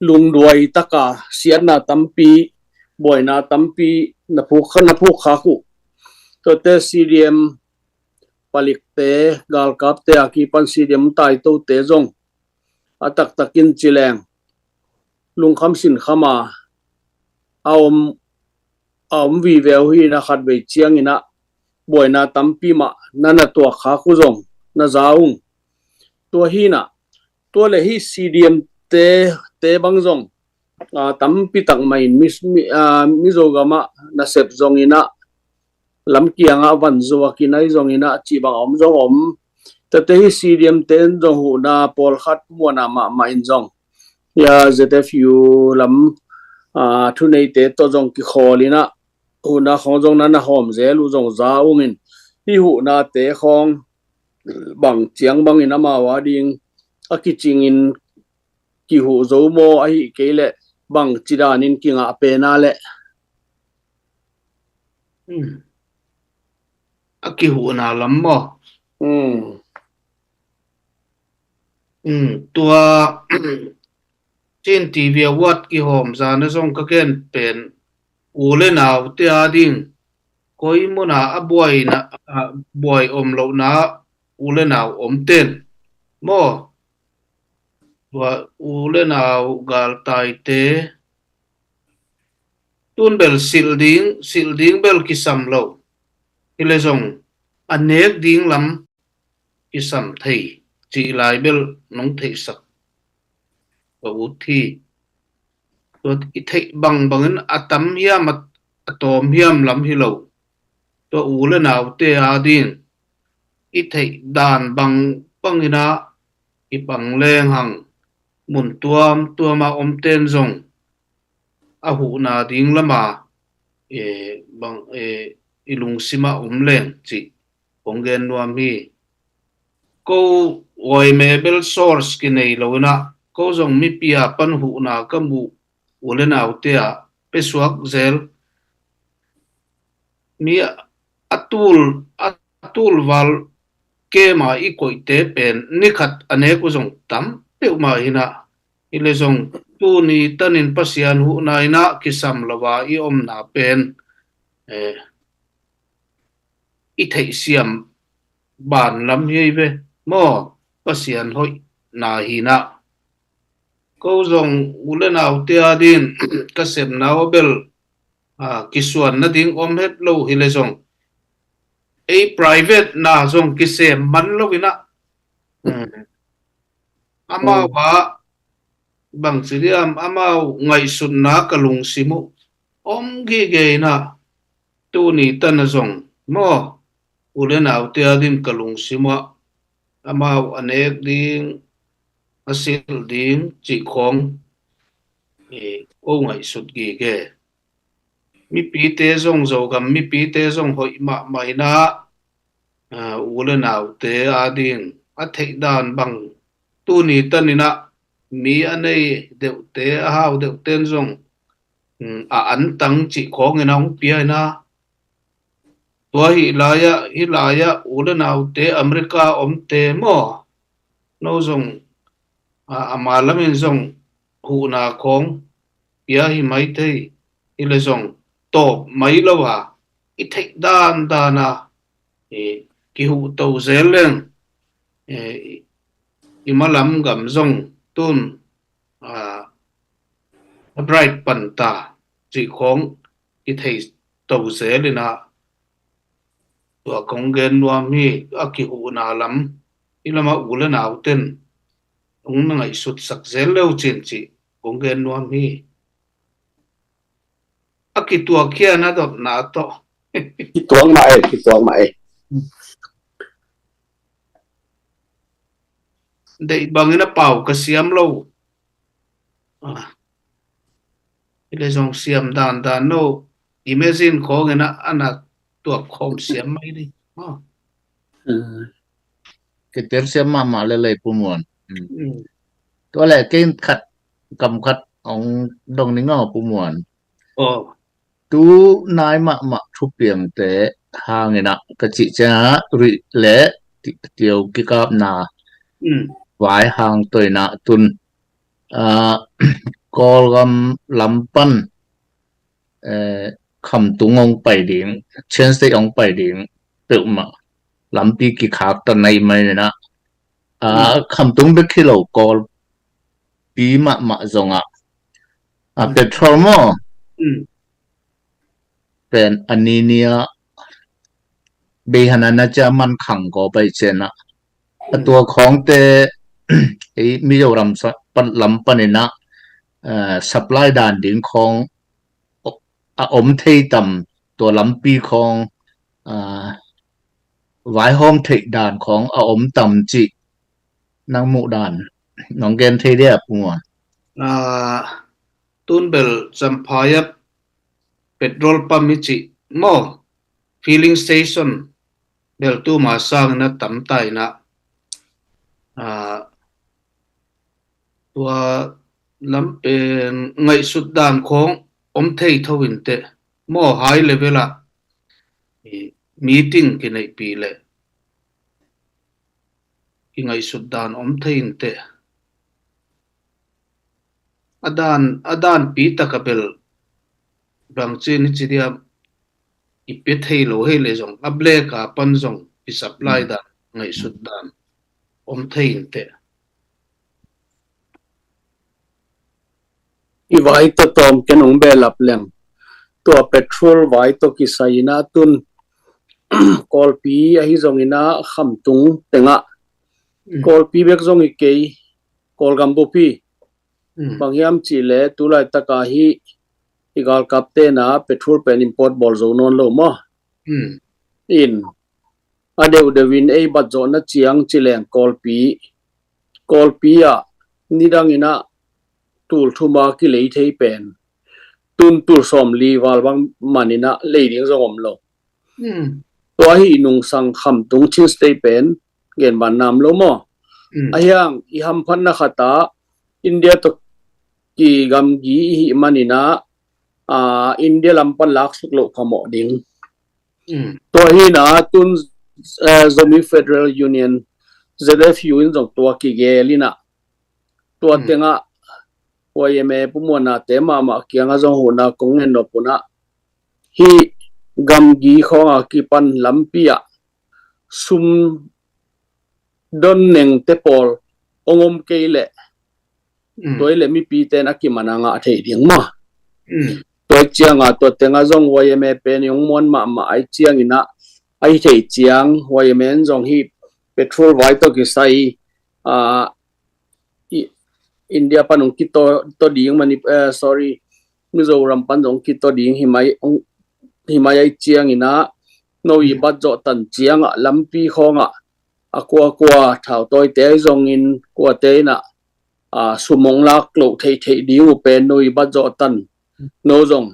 lung duai taka sian na tam pi boy na tam pi na phu kha ku to te CDM palik te gal kap te aki pan CDM tai to te jong atak takin chileng lung kham sin khama aom vi veo hi na khat ve chiang ina boy na tampi ma nana to kha khu jong na zaung to hi na to le hi CDM te bang jong tampi tak mai mi zo gama na sep jong ina lam kianga van zo kinai jong ina chi bang om jong om te hi CDM ten jong hu na pol khat mo na ma in jong ya ZFU lam thu nei te to jong ki kholina hu na khong jong na hom zelu jong zaungin hi hu na te khong bang chiang bang ina ma wa ding akiching in ki hu zo mo ai kele bang chidanin kinga pe na le aki hu na lam mo tua trên TV wat ki hom za na zong ka ken pen ule naw te ading koi mo na boy om lo na ule naw om ten mo wa ule naw gal tai te tun bel sil ding bel kisam lo ile zong anek ding lam kisam thei chỉ lại bel nong thei sak và u thi to thei bang atam hiam atom hiam lam hi lo to u le naw te adin i thei dan bangina i bang leng hang mun tuama om ten zong a hu na ding lama ilung sima leng chi ongen nuam hi ko oi mebel source ki nei lo na ko zong mi pia pan hu na ka mu ulen autte a pesuak zel mi atul wal ke ma i koite pen nikhat ane ko zong tam pe ma hina ile zong tu ni tanin pasian hu na ina kisam lawa i om na pen i thei siam ban lam hi ve mo pasian hoi na hina ko zong ulen autte adin kasem na obel kisuan na ding om het lo hile zong a private na zong kisem man lo ina ama wa bang siriam ama ngai sun na kalung simu om gi ge na tu ni tan zong mo ulen autte adin kalung simu ama anek ding asil ding chi khong o ngai sut gi ge mi pi te zong zo gam mi pi te zong hoi ma mai na ule naw te adin a thei dan bang tu ni tanina mi anei deu te a hau deu ten zong a an tang chi khong ina ong pia na tua hi laya ule naw te america om te mo no zong amalamin zong hu na khong pia hi mai thei ile zong top mai lo ha i thei dan dana ki hu to zelen i malam gam zong tun bright panta chi khong i thei to zelina to kong gen nuam hi a ki hu na lam ilama ule na uten ong na ngai sut sak zel lo chin chi kong gen nuam hi aki tua kia na dot na to ki tuang mai dei bangina pau ka siam lo ile zong siam dan no imagine khong ina ana tua khom siam mai đi cái tiếng xem mà lấy phù muộn tôi lại cái khát cầm khát ông đồng nín ngõ phù muộn tu nai mà chụp biển te hàng này nè cái chị cha rì lẽ tiêu cái cặp na vài hàng tuổi na tun call gam lampan khăm tung ông bảy điểm trên xây ông bảy điểm tự mà làm pi cái khác tận này mày nè khăm tung biết khi lâu call pi mà zong petrol moเป็นอันนี้เนี่ยเบหันน่าจะมันขังก็ไปเช่นนะตัวของเตไอ้มิโซรัมปันลำปันนี่นะsupply ด่านดิ่งของอมเทต่ำตัวลำปีของไวโฮมเทด่านของอมต่ำจินังหมู่ด่านน้องเกนเทเดียปัวตุนเบลจำพายับpetrol pump chi mo filling station bel tu ma sang na tam tai na tua lam pen ngai sut dan khong om thei thawin te mo high level a meeting ki nei pi le ki ngai sut dan om thein te adan pi takabel bang chin chi dia ipe thei lo he le jong able ka pan jong pi supply da ngai sut dan om thein te i vai to tom ken ong be lap leng ตัว petrol ไว้ตัวกิไซนะตุน กอลปีไอ้จงอินะคำตุงเต็งะกอลปีเบกจงอีกเกยกอลกัมพูปีบางยามจีเลตุลายตะกาฮีอีกาลกับเตนะ petrol เป็น import บอลโซนนโลมะอินอเดวเดวินไอ้บัดโจนะเจียงจีเลงกอลปีอะนี่ดังอินะตูลทุมากิเลยเทยเป็นตุนตูสอมลีวาลบางมันอินะเลยดิ้งจงอมโลตัวฮีนุงสังคำตุงชินสเตเป็นเกณฑ์บานนามโลมอไอ้ยังอีฮัมพันนักขตาอินเดียตกีกัมกีฮีมันอินะอินเดียลำปันลักสุกโลพมอดิ้งตัวฮีนะตุนzomi federal union ZFU อินจงตัวกีเกลินะตัวเต็งะว่ายังไม่ปุ่มวันน่ะเต็มมาเกี่ยงจงหัวน่ะคงเห็นนปุนะฮีกัมกีของอากิปันลำปีอะซุมดอนเน่งเตปอลองมเกลตัวเอเลมีปีเตนักกิมันงาเทียงมาตัวเจียงตัวเต็งจงว่ายังไม่เป็นยงมวนมาไอเจียงอินะไอเทียเจียงว่ายังไม่จงฮีpetrol ไว้ตัวกิไซอินเดียปันองคิดตัวดิ้งมันsorry มิโซรัมปันองคิดตัวดิ้งหิมายเจียงอินะโนยบัดโจตันเจียงลำปีของกัวเท่าตัวเตยจงอินกัวเตยนะสุมงลักโลเทดิวเป็นโนยบัดโจตันโนจง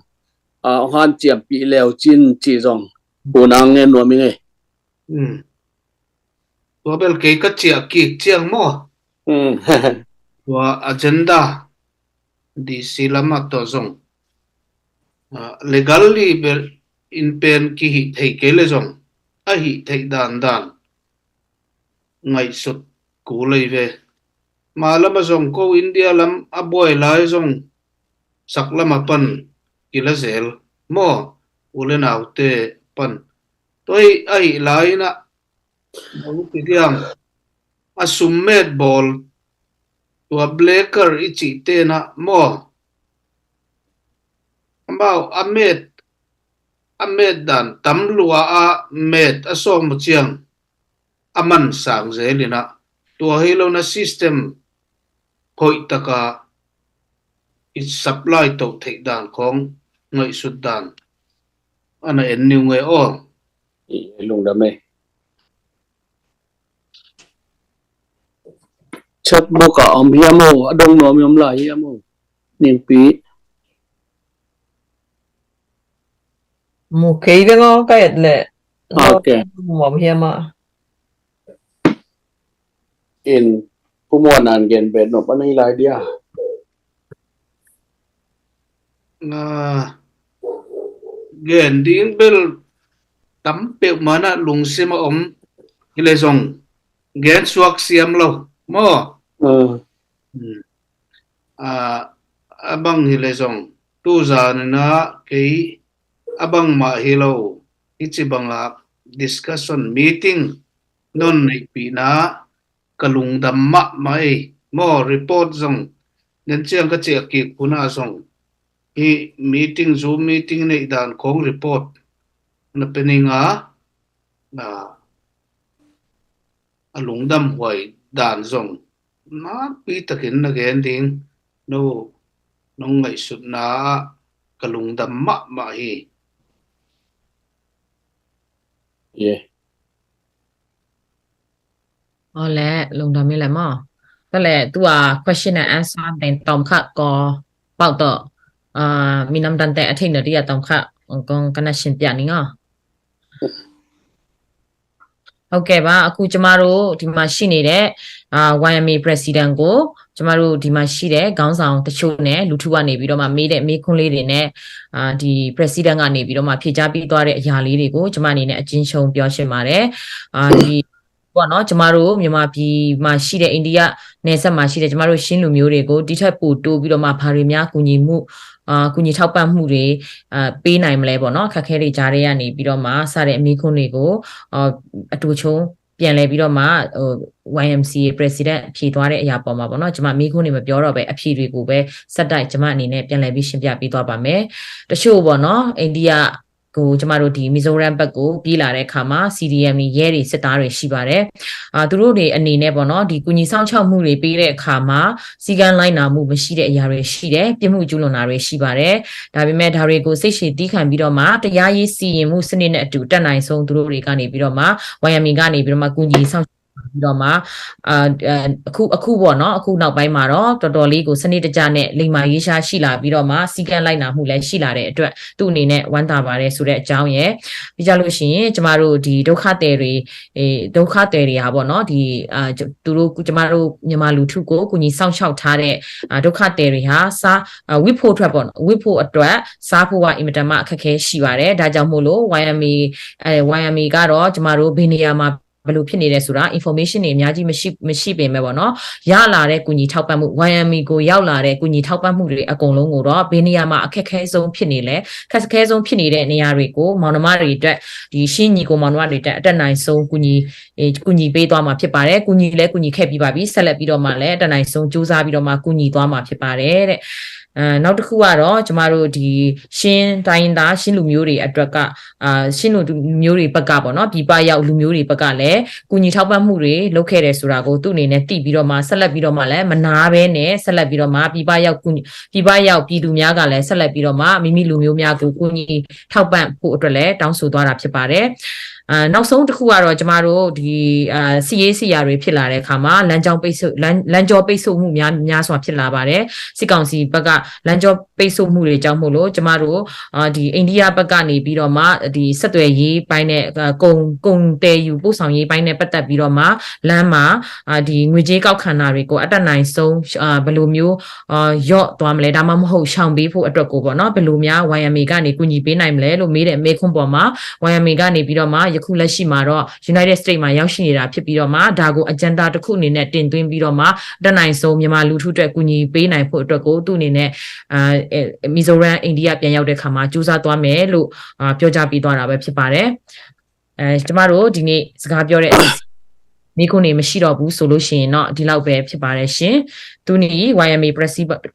ฮันเจียมปีเลวจินจีจงปูนางเงินหนัวมิงตัวเบลเกย์ก็เจียกีเจียงมั่วตัว agenda ดีสิลามาตัวจงlegally เบลอินเป็นกี่หิไทยเกลจงไอหิไทยด่านไงสุดกูเลยเวมาแล้วมาจงก็อินเดียลำอบวยไล่จงสักละมาปันกิเลเซลมั่วอุเลนเอาเตปันตัวไอไล่นะมันกิเดียงassume med ball ตัว blacker อิจิเตนะมั่วบ่าวอเมดดันตำลัวเมดส่งมาเชียงมันสั่งเจลินะตัวให้เรานะ system คอยตะกา it supply ตัวเทคดานของเงยสุดดานอันนั้นเอ็นนิวเงยอ้อลุงดำไหมชัดโมกะอมเฮียโมดงหนอมยมลายเฮียโมนิงปีมูเคยเป็นก็เอ็ดเลยโอเคหมอมเฮียมาอินผู้มวลนานเกณฑ์เป็นหนปันนี่ลายเดียเกณฑ์ดิ้งเบลตั้มเปียกมานะลุงเสียมากิเลสงเกณฑ์สวักเสียมเรามั่วabang hilesong tuzan na kay abang mahilo ichibanga discussion meeting non pina kalungdamma mai mo report zong nanchiang ka che ki kuna zong hi meeting zoom meeting nei dan khong report na peninga na alungdam huai dan zong na pi takin na gen ding no nong ngai sut na kalungdam ma hi ole lungdam mi la mo ta le tu question and answer แต่ตอมค่ะก็เป่าต่อมีน้ำดันแต่อาทิตย์เดียวตอมค่ะกงกันชินปยานี่งဟုတ်ကဲ့ပါအခုကျမတို့ဒီမှာရှိနေတဲ့YMA president ကိုကျမတို့ဒီမှာရှိတဲ့ခေါင်းဆောင်တချို့နဲ့လူထုကနေပြီးတော့မှမေးတဲ့မေးခွန်းလေးတွေနဲ့ဒီ president ကနေပြီးတော့မှဖြေကြားပြီးသွားတဲ့အရာလေးတွေကိုကျမအနေနဲ့အချင်းချင်းပြောရှင်းပါတယ်ဒီပေါ့နော်ကျမတို့မြန်မာပြည်မှာရှိတဲ့အိန္ဒိယနယ်စပ်မှာရှိတဲ့ကျမတို့ရှင်းလူမျိုးတွေကိုဒီထက်ပိုတိုးပြီးတော့မှဘာတွေများကူညီမှုကူညီထောက်ပံ့မှုတွေပေးနိုင်မလဲပေါ့နော်ခက်ခဲတွေကြားထဲကနေပြီးတော့မှစတဲ့အမေခွန်းတွေကိုအတူချုံ ပြန်လဲပြီးတော့မှYMCA president ဖြေသွားတဲ့အရာပေါ်မှာပေါ့နော်ကျမမိခုနေမပြောတော့ပဲအဖြေတွေကိုပဲစက်တိုက်ကျမအနေနဲ့ပြန်လဲပြီးရှင်းပြပေးသွားပါမယ်တချို့ပေါ့နော်အိန္ဒိယကိုကျမတို့ဒီမီဇိုရမ်ဘက်ကိုပြေးလာတဲ့အခါမှာ CDM တွေရဲတွေစစ်သားတွေရှိပါတယ်သူတို့တွေအနေနဲ့ပေါ့နော်ဒီကုညီဆောင်ချောက်မှုတွေပေးတဲ့အခါမှာစီကံလိုက်နာမှုမရှိတဲ့အရာတွေရှိတယ်ပြစ်မှုကျူးလွန်တာတွေရှိပါတယ်ဒါပေမဲ့ဒါတွေကိုစိတ်ရှည်တီးခံပြီးတော့မှတရားရေးစီရင်မှုစနစ်နဲ့အတူတက်နိုင်ဆုံးသူတို့တွေကနေပြီးတော့မှ YMA ကနေပြီးတော့မှကုညီဆောင်ပြီးတော့မှအခုပေါ့နော်အခုနောက်ပိုင်းမှာတော့တော်တော်လေးကိုစနစ်တကျနဲ့လိမ္မာရေးရှားရှိလာပြီးတော့မှစီကံလိုက်နာမှုလည်းရှိလာတဲ့အတွက်သူ့အနေနဲ့ဝမ်းသာပါတယ်ဆိုတဲ့အကြောင်းရယ်ပြီးကြလို့ရှိရင်ကျမတို့ဒီဒုက္ခသည်တွေဟာပေါ့နော်ဒီသူတို့ကျမတို့မြန်မာလူထုကိုကုညီစောင့်ရှောက်ထားတဲ့ဒုက္ခသည်တွေဟာစားဝိဖို့အတွက်ပေါ့နော်ဝိဖို့အတွက်စားဖို့ကအင်မတန်မှအခက်အခဲရှိပါတယ်ဒါကြောင့်မို့လို့ YMA ကတော့ကျမတို့ဘယ်နေရာမှာဘယ်လိုဖြစ်နေလဲဆိုတာ information တွေအများကြီးမရှိပေမဲ့ပေါ့နော်ရလာတဲ့ကုညီထောက်ပံ့မှု YMA ကိုရောက်လာတဲ့ကုညီထောက်ပံ့မှုတွေအကုန်လုံးကိုတော့ဘယ်နေရာမှာအခက်အခဲဆုံးဖြစ်နေလဲအခက်အခဲဆုံးဖြစ်နေတဲ့နေရာတွေကိုမောင်နှမတွေအတွက်ဒီရှင်းညီကိုမောင်နှမတွေအတွက်အတက်နိုင်ဆုံးကုညီပေးသွားမှာဖြစ်ပါတယ်ကုညီခဲ့ပြီးပါပြီဆက်လက်ပြီးတော့မှလည်းအတက်နိုင်ဆုံးစူးစမ်းပြီးတော့မှကုညီသွားမှာဖြစ်ပါတယ်တဲ့နောက်တစ်ခုကတော့ကျမတို့ဒီရှင်းတိုင်းသားရှင်းလူမျိုးတွေအတွက်ကရှင်းလူမျိုးတွေဘက်ကပေါ့နော်ပြည်ပရောက်လူမျိုးတွေဘက်ကလည်းကုညီထောက်ပံ့မှုတွေလုပ်ခဲ့တယ်ဆိုတာကိုသူ့အနေနဲ့သိပြီးတော့မှဆက်လက်ပြီးတော့မှလည်းမနာဘဲနဲ့ဆက်လက်ပြီးတော့မှပြည်ပရောက်ပြည်သူများကလည်းဆက်လက်ပြီးတော့မှမိမိလူမျိုးများကိုကုညီထောက်ပံ့ဖို့အတွက်လည်းတောင်းဆိုသွားတာဖြစ်ပါတယ်နောက်ဆုံးတစ်ခုကတော့ကျမတို့ဒီစီယာတွေဖြစ်လာတဲ့အခါမှာလမ်းကြောပိတ်ဆို့မှုများစွာဖြစ်လာပါတယ်စစ်ကောင်စီဘက်ကလမ်းကြောပိတ်ဆို့မှုတွေကြောင့်မို့လို့ကျမတို့ဒီအိန္ဒိယဘက်ကနေပြီးတော့မှဒီဆက်သွယ်ရေးပိုင်းနဲ့ကုန်တယ်ယူပို့ဆောင်ရေးပိုင်းနဲ့ပတ်သက်ပြီးတော့မှလမ်းမှာဒီငွေကြေးကောက်ခံတာတွေကိုအတက်နိုင်ဆုံးဘယ်လိုမျိုးရော့သွားမလဲဒါမှမဟုတ်ရှောင်ပေးဖို့အတွက်ကိုပေါ့နော်ဘယ်လိုများ YMA ကနေကူညီပေးနိုင်မလဲလို့မေးတဲ့မေးခွန်းပေါ်မှာ YMA ကနေပြီးတော့မှယခုလက်ရှိမှာတော့ United States မှာရောက်ရှိနေတာဖြစ်ပြီးတော့မှဒါကို agenda တစ်ခုအနေနဲ့တင်သွင်းပြီးတော့မှတက်နိုင်ဆုံးမြန်မာလူထုအတွက်ကူညီပေးနိုင်ဖို့အတွက်ကိုသူ့အနေနဲ့မီဇိုရမ်အိန္ဒိယပြန်ရောက်တဲ့ခါမှာကြိုးစားသွားမယ်လို့ပြောကြားပြီးသွားတာပဲဖြစ်ပါတယ်ကျမတို့ဒီနေ့စကားပြောတဲ့မိခုနေမရှိတော့ဘူးဆိုလို့ရှိရင်တော့ဒီလောက်ပဲဖြစ်ပါတယ်ရှင်သူနီ YMA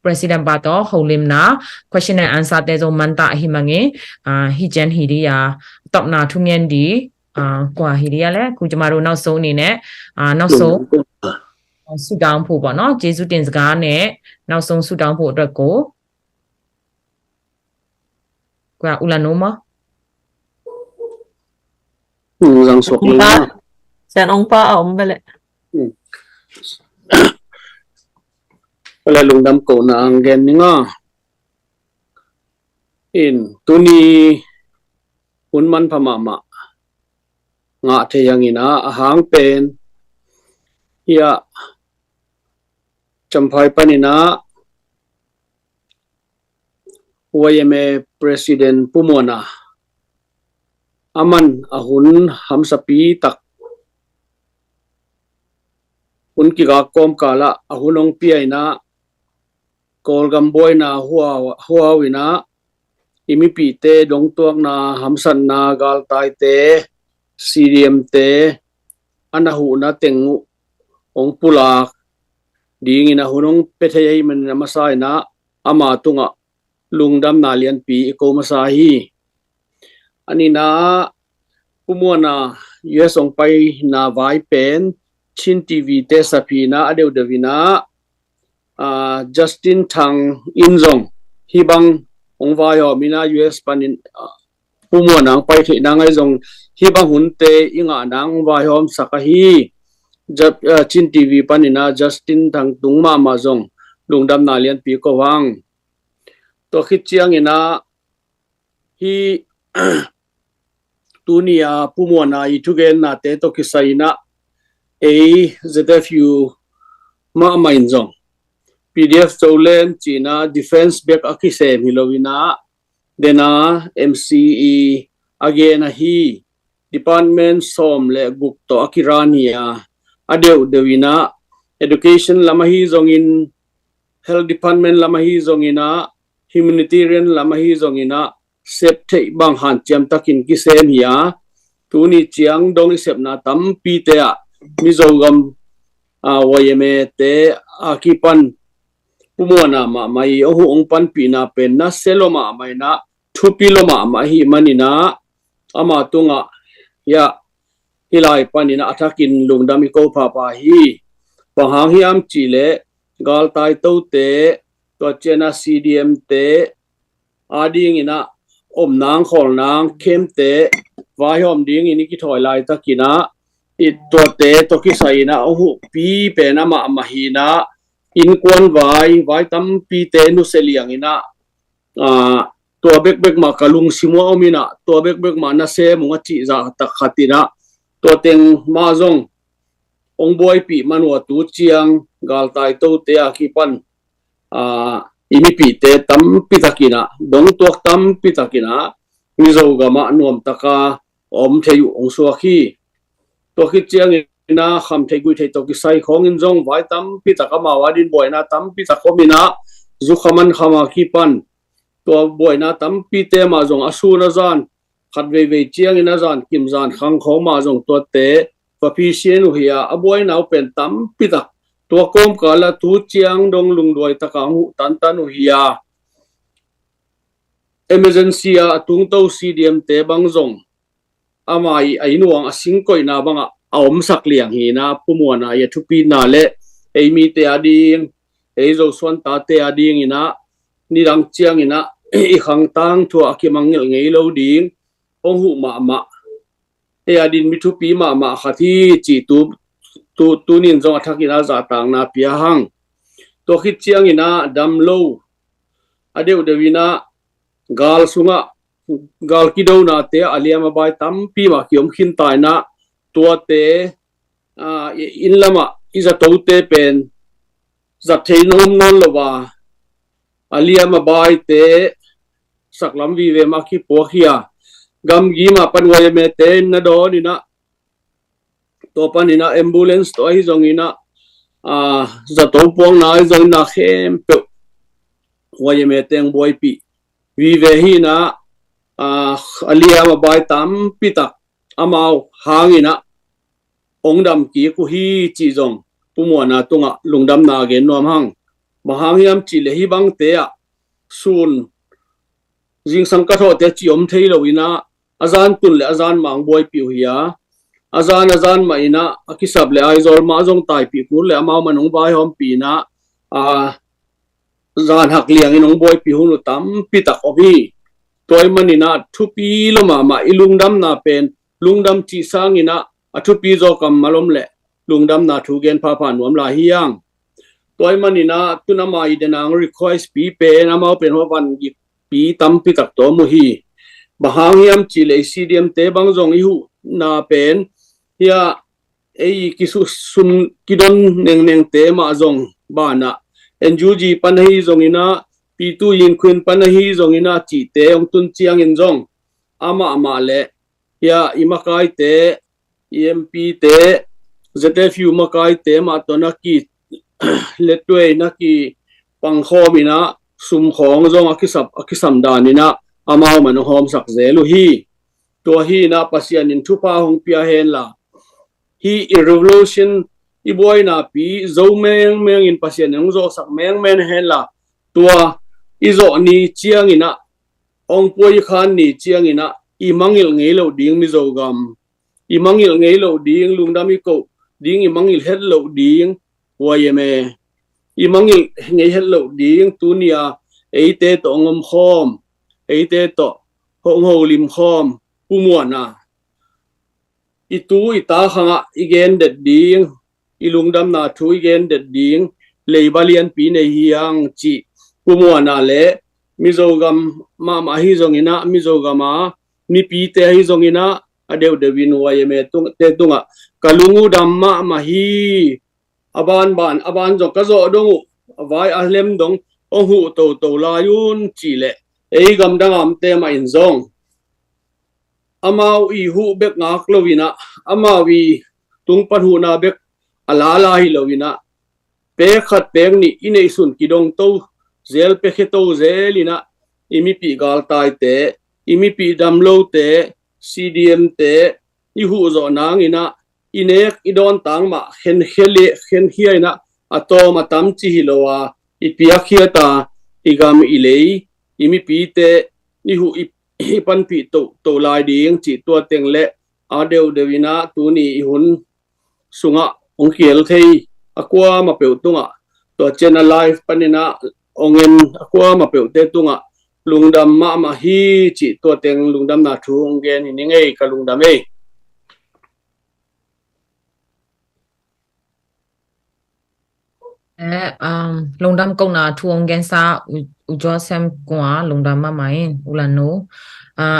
president ပါတော့ Holimna question and answer တဲ့ဆုံးမန်တာဟိမငေဟီဂျန်ဟီရီယာတော့နာထုငန်ဒီကွာဟီရီယာလဲခုကျမတို့နောက်ဆုံးအနေနဲ့နောက်ဆုံးဆူတောင်းဖို့ပေါ့နော်ဂျေဇုတင်စကားနဲ့နောက်ဆုံးဆူတောင်းဖို့အတွက်ကိုကွာဦးလာနိုမUzang sok luna. Sen ong pa om bele. Wala lungdam ko na ang gen nga. In tuni unman pamama. Nga te yang ina ahang pen. Ya champai panina. YMA President Pumona. Aman ahun hamsapi tak un kiga kom kala ahunong piai na kolgam boy na huwa wina imipi te dong tuak na hamsan na gal tai te CDM te anahu na tengu ong pulak ding ina hunong pethei man namasai na ama tunga lungdam na lian pi ko masahi anina pumona yesong pai na vai pen chin TV te sapina adeu devina Justin Thang Inzong hibang ong vayo mina US panin pumona pai the na ngai zong hibang hunte inga nang vayom sakahi chin TV panina Justin Thang tungma ma zong lungdam na lian pi ko wang to khit chiang ina hi tunia pumona itugen na te to kisaina a ZFU ma mainzong PDF zolen china defense back akise milowina dena MCE again hi department som le gukto akirania adeu devina education lamahi zongin health department lamahi zongina humanitarian lamahi zongina septe bang han cham takin kisem ya tu ni chiang dong isep na tam pi te a Mizogam wayeme te akipan pumuana ma mai ohu ong pan pi na pen na seloma mai na thupiloma ma hi manina ama tunga ya hilai panina athakin lungdami ko pa pa hi pahang hiam chile gal tai to te to chena CDM te ading ina om nang khol nang khem te vai hom ding ini ki thoi lai takina it to te to ki saina ohu pi pe na ma mahina in kwan vai tam pi te nu seliang ina to bek ma kalung simo omina to bek ma na se munga chi za ta khatina to teng ma zong ong boy pi manwa tu chiang gal tai to te a ki pan imi pi te tam pi takina dong tok tam pi takina Mizogama nuam taka om theyu ong suaki to ki chiang ina kham thei gui thei to ki sai khong in jong vai tam pi takama wadin boina tam pi takomina zu khaman khama ki pan to boina tam pi te ma jong asu na zan khat ve chiang ina zan kim zan khang kho ma jong to te pa pi sienu hiya aboi nau pen tam pi tak to kom kala tu chiang dong lung doi taka hu tan tan hiya emergency atung to CDM te bang zong amai ainuang asing koi na banga aom sak liang hi na pumuana ya thupi na le eimi te ading eizo swan ta te ading ina nirang chiang ina i khang tang thu akimangil ngei lo ding ong hu ma e adin mi thupi ma khathi chi tu nin zong athakina za tang na pia hang to khit chiang ina dam lo adeu devina gal sunga gal kido na te aliama bai tam pi ma kiom khin tai na to te in lama iza to te pen za theinom non lowa aliama bai te saklam vi ve ma ki po khia gam gi ma panwaya me te na do ni na to panina ambulance to hi zong ina za to pong na zong na khem pe waya me teng boy pi vi ve hi na aliama bai tam pitak amau hangina ongdam ki ku hi chi jong pumuana tunga lungdam na ge nom hang mahangiam chi le hi bang te a sun jing sang ka tho te chi om thei lo ina azan tun le azan mang boy piu hiya azan ma ina akisab le aizol ma jong tai pi ku le amau manung bai hom pi na zan hak liang inong boy pi hunu tam pitak obi toy manina thupi loma ma ilungdam na pen lungdam chi sang ina athupi zo kam malom le lungdam na thu gen pha nuam la hiang toy manina tunama idenang request pi pe na mau pen ho ban gi pi tam pi tak to mu hi bahangiam chi le CDM te bang jong ihu na pen hia ei kisu sun kidon neng te ma jong bana NUG panahi zong ina P2 yin khuen panahi zong ina chi te ong tun chiang in zong ama le ya imakai te EMP te ZFU makai te ma to na ki letwe na ki pangkho mina sum khong zong akisam danina amao man hom sak zelu hi to hi na pasian in thupa hong pia hen la hi revolution iboy na pi zo meng in pasien ng zo sak meng men hen la tua izo ni chiang ina ong poi khan ni chiang ina imangil ngei lo ding mi zo gam imangil ngei lo ding lungdami ko ding imangil het lo ding wayeme imangil ngei het lo ding tunia eite to ngom khom eite to hong ho lim khom pumuana itu ita khanga igen de ding ilungdam na thui gen de ding leibalian pi ne hiang chi pumuana le Mizogam ma hi zong ina Mizogama ni pi te hi zong ina adeu de win wayeme tung te tunga kalungu dam ma hi aban zo ka zo dong vai ahlem dong ohu to la yun chi le ei gam dangam te ma in zong amau i hu bek ngak lovina amawi tung pan hu na bek alala hi lovina pe khat peng ni inei sun kidong to zel pe khe to zelina imi pi gal tai te imi pi dam lo te CDM te i hu zo nang ina inek idon tang ma khen khele khen hiai na atom atam chi hilowa ipia khia ta igam ilei imi pi te ni hu ipan pi to lai ding chi to teng le adeu devina tu ni hun sunga ong khiel thei akwa ma peu tunga to channel live panina ongen akwa ma peu te tunga lungdam ma hi chi to teng lungdam na thu ongen ni ngei ka lungdam ei lungdam công na thu ông gen sa u jo sam kwa lungdam ma mai ulano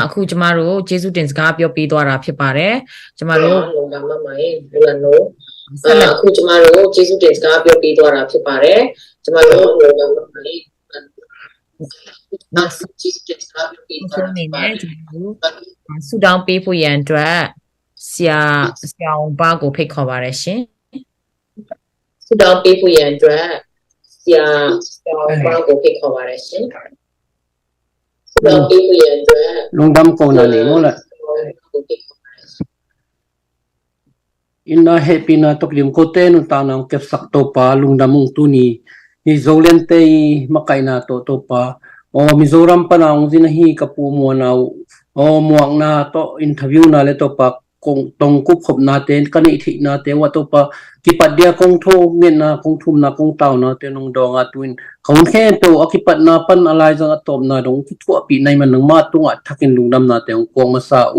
အခုကျမတို့ကျေးဇူးတင်စကားပြောပေးသွားတာဖြစ်ပါတယ်ကျမတို့လုံတာမမိုင်းဘူလနိုအခုကျမတို့ကျေးဇူးတင်စကားပြောပေးသွားတာဖြစ်ပါတယ်ကျမတို့လုံတာမမိုင်းနောက်ကျေးဇူးတင်စကားပြောပေးသွားတာဖြစ်ပါတယ်ကျမတို့ဆူတောင်းပေးဖို့ရန်အတွက်ဆရာအောင်ဘာကိုဖိတ်ခေါ်ပါတယ်ရှင်ဆူတောင်းပေးဖို့ရန်အတွက်ဆရာအောင်ဘာကိုဖိတ်ခေါ်ပါတယ်ရှင်lungdam ko na ni mo la inna happy na toklim ko te nu ta nang kep sak to pa lungdam mung tu ni zolen te makai na to pa o mizoram pa na ong zin hi ka pu mo na o muang na to interview na le to pa kong tong kup khop na te kan i thi na te wa to pa ki padya kong tho ngen na kong thum na kong taw na te nong donga twin kaun khen to akipat na pan alai jang atom na dong ki thua pi nai man nang ma tunga thakin lungdam na te kong ma sa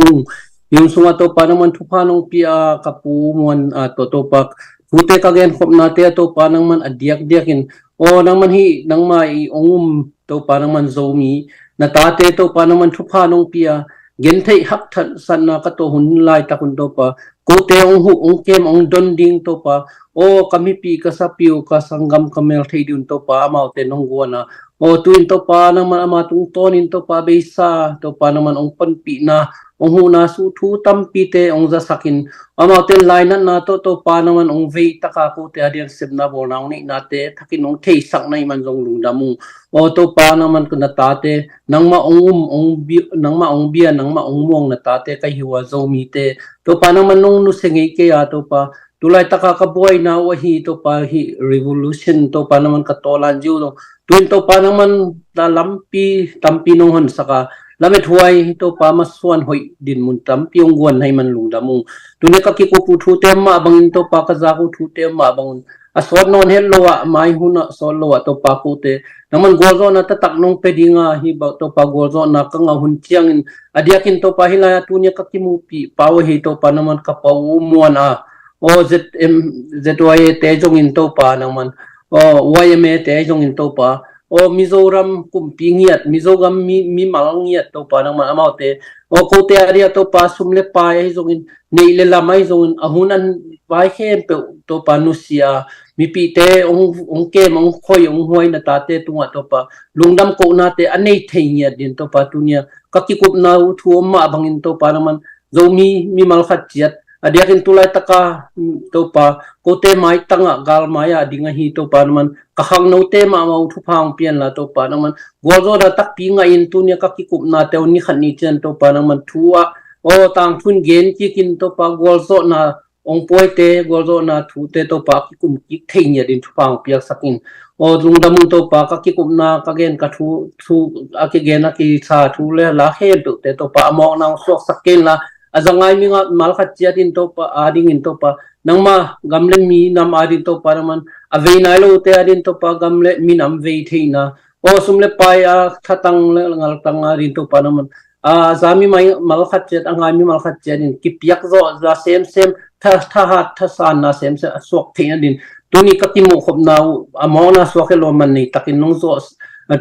yung sunga to pa naman thupa nong pia kapu mon to pa pute ka gen khop na te to pa nang man adiak diakin o nang man hi nang mai ongum to pa nang man zomi na ta te to pa nang man thupa nong pia gen thei hak that san na ka to hun lai ta kun to pa ko te ong kem ong don ding to pa o kami pi ka sa piu ka sanggam kamel thei dun to pa amau te nong gona o tuin to pa naman ama tung tonin to pa beisa to pa naman ong pan pi na ong huna su thu tam pi te ong za sakin amau te lai na to pa naman ong vei taka ko te adian sip na bo naung ni na te thakin ong thei sak nai man jong lungdamu o to pa naman kun ta te nangma ong bia nangma ong mong na ta te kai hiwa zo mi te to pa naman nong nu sengei ke ya to pa tulai taka ka boy na wa hi to pa hi revolution to pa naman ka tolan jiu no tuin to pa naman da tampi nong hon saka lamet huai to pa maswan hoi din mun tampi ong guan hai man lungdamu tune ka ki ko pu thu te ma bangin to pa ka za ko thu te ma bangun asot non hello wa mai huna solo wa to pa ko te naman gozo na ta tak nong pedinga hi ba to pa gozo na ka nga hun chiang in adiakin to pa hilaya tunya ka kimupi pawo hi to pa naman ka pawu muana o ZY te jong in to pa naman o YMA te jong in to pa o Mizoram kumpi ngiat Mizoram mi malang ngiat to pa naman amau te o ko te aria to pa sumle pa hi jong in nei le lamai jong in ahunan vai khem pe to pa nusia mi pi te ong ke mong khoi ong hoi na ta te tunga to pa lungdam ko na te anei theinya din to pa tunia ka ki kup na thu ma bangin to pa naman zomi mi mal khat chiat adiakin tulai taka to pa ko te mai tanga gal maya dinga hi to pa naman kahang no te ma mau thu phang pian la to pa naman gozo da tak pi nga in tunia ka ki kup na te ni khani chen to pa naman thua o tang thun gen ki kin to pa gozo na ong poi te gozo na thu te to pa ki kum ki theinya din thu phang piak sakin o lungdam to pa ka ki kup na ka gen ka thu aki gen ki sa thu le la he te to pa mo na sok sakin la azangai mi nga malkhat chiatin to pa ading in to pa nangma gamle mi nam adin to pa naman aveina lo te adin to pa gamle mi nam vei theina o sumle pa ya thatang ngal tang adin to pa naman zami mai malkhat chet angai mi malkhat chiatin ki piak zo za sem tha hat tha san na sem se sok thein din tuni ka ki mo khop na amona sok lo man ni takin nong zo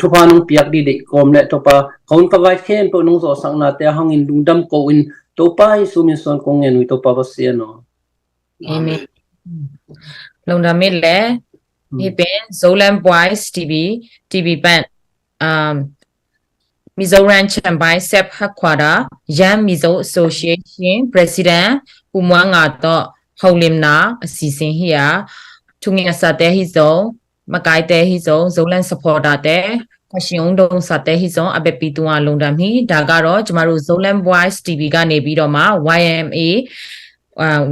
thupa nong piak di de kom le to pa kaun ka vai khen to nong zo sang na te hangin lungdam ko in to pa sumin son kong en to pa basiano amen lungdam me le hi pen Zolan Boys TV band Mizoram Champai Sep Hakwada Yan Mizo Association President Umwanga to Haulimna Asisin hiya Tungi Asate hizo Makai te hizo Zolan supporter te ရှင်အောင်တုံးစတဲ့ဟိစွန်အဘက်ပီတူအလုံတမ်ဟီဒါကတော့ကျမတို့ Zolan Voice TV ကနေပြီးတော့မှ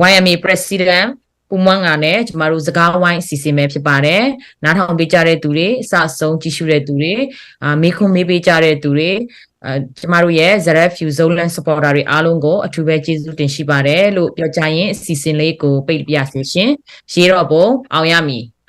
YMA President ပူမွန်ကနဲ့ကျမတို့စကားဝိုင်းအစီအစဉ်ပဲဖြစ်ပါတယ်။နားထောင်ပေးကြတဲ့သူတွေအစအဆုံးကြည့်ရှုတဲ့သူတွေမေးခွန်းမေးပေးကြတဲ့သူတွေကျမတို့ရဲ့ ZRF Zolan supporter တွေအားလုံးကိုအထူးပဲကျေးဇူးတင်ရှိပါတယ်လို့ပြောကြရင်အစီအစဉ်လေးကိုပိတ်ပြရစီရှင်။ရေတော့ဘုံအောင်ရမည်။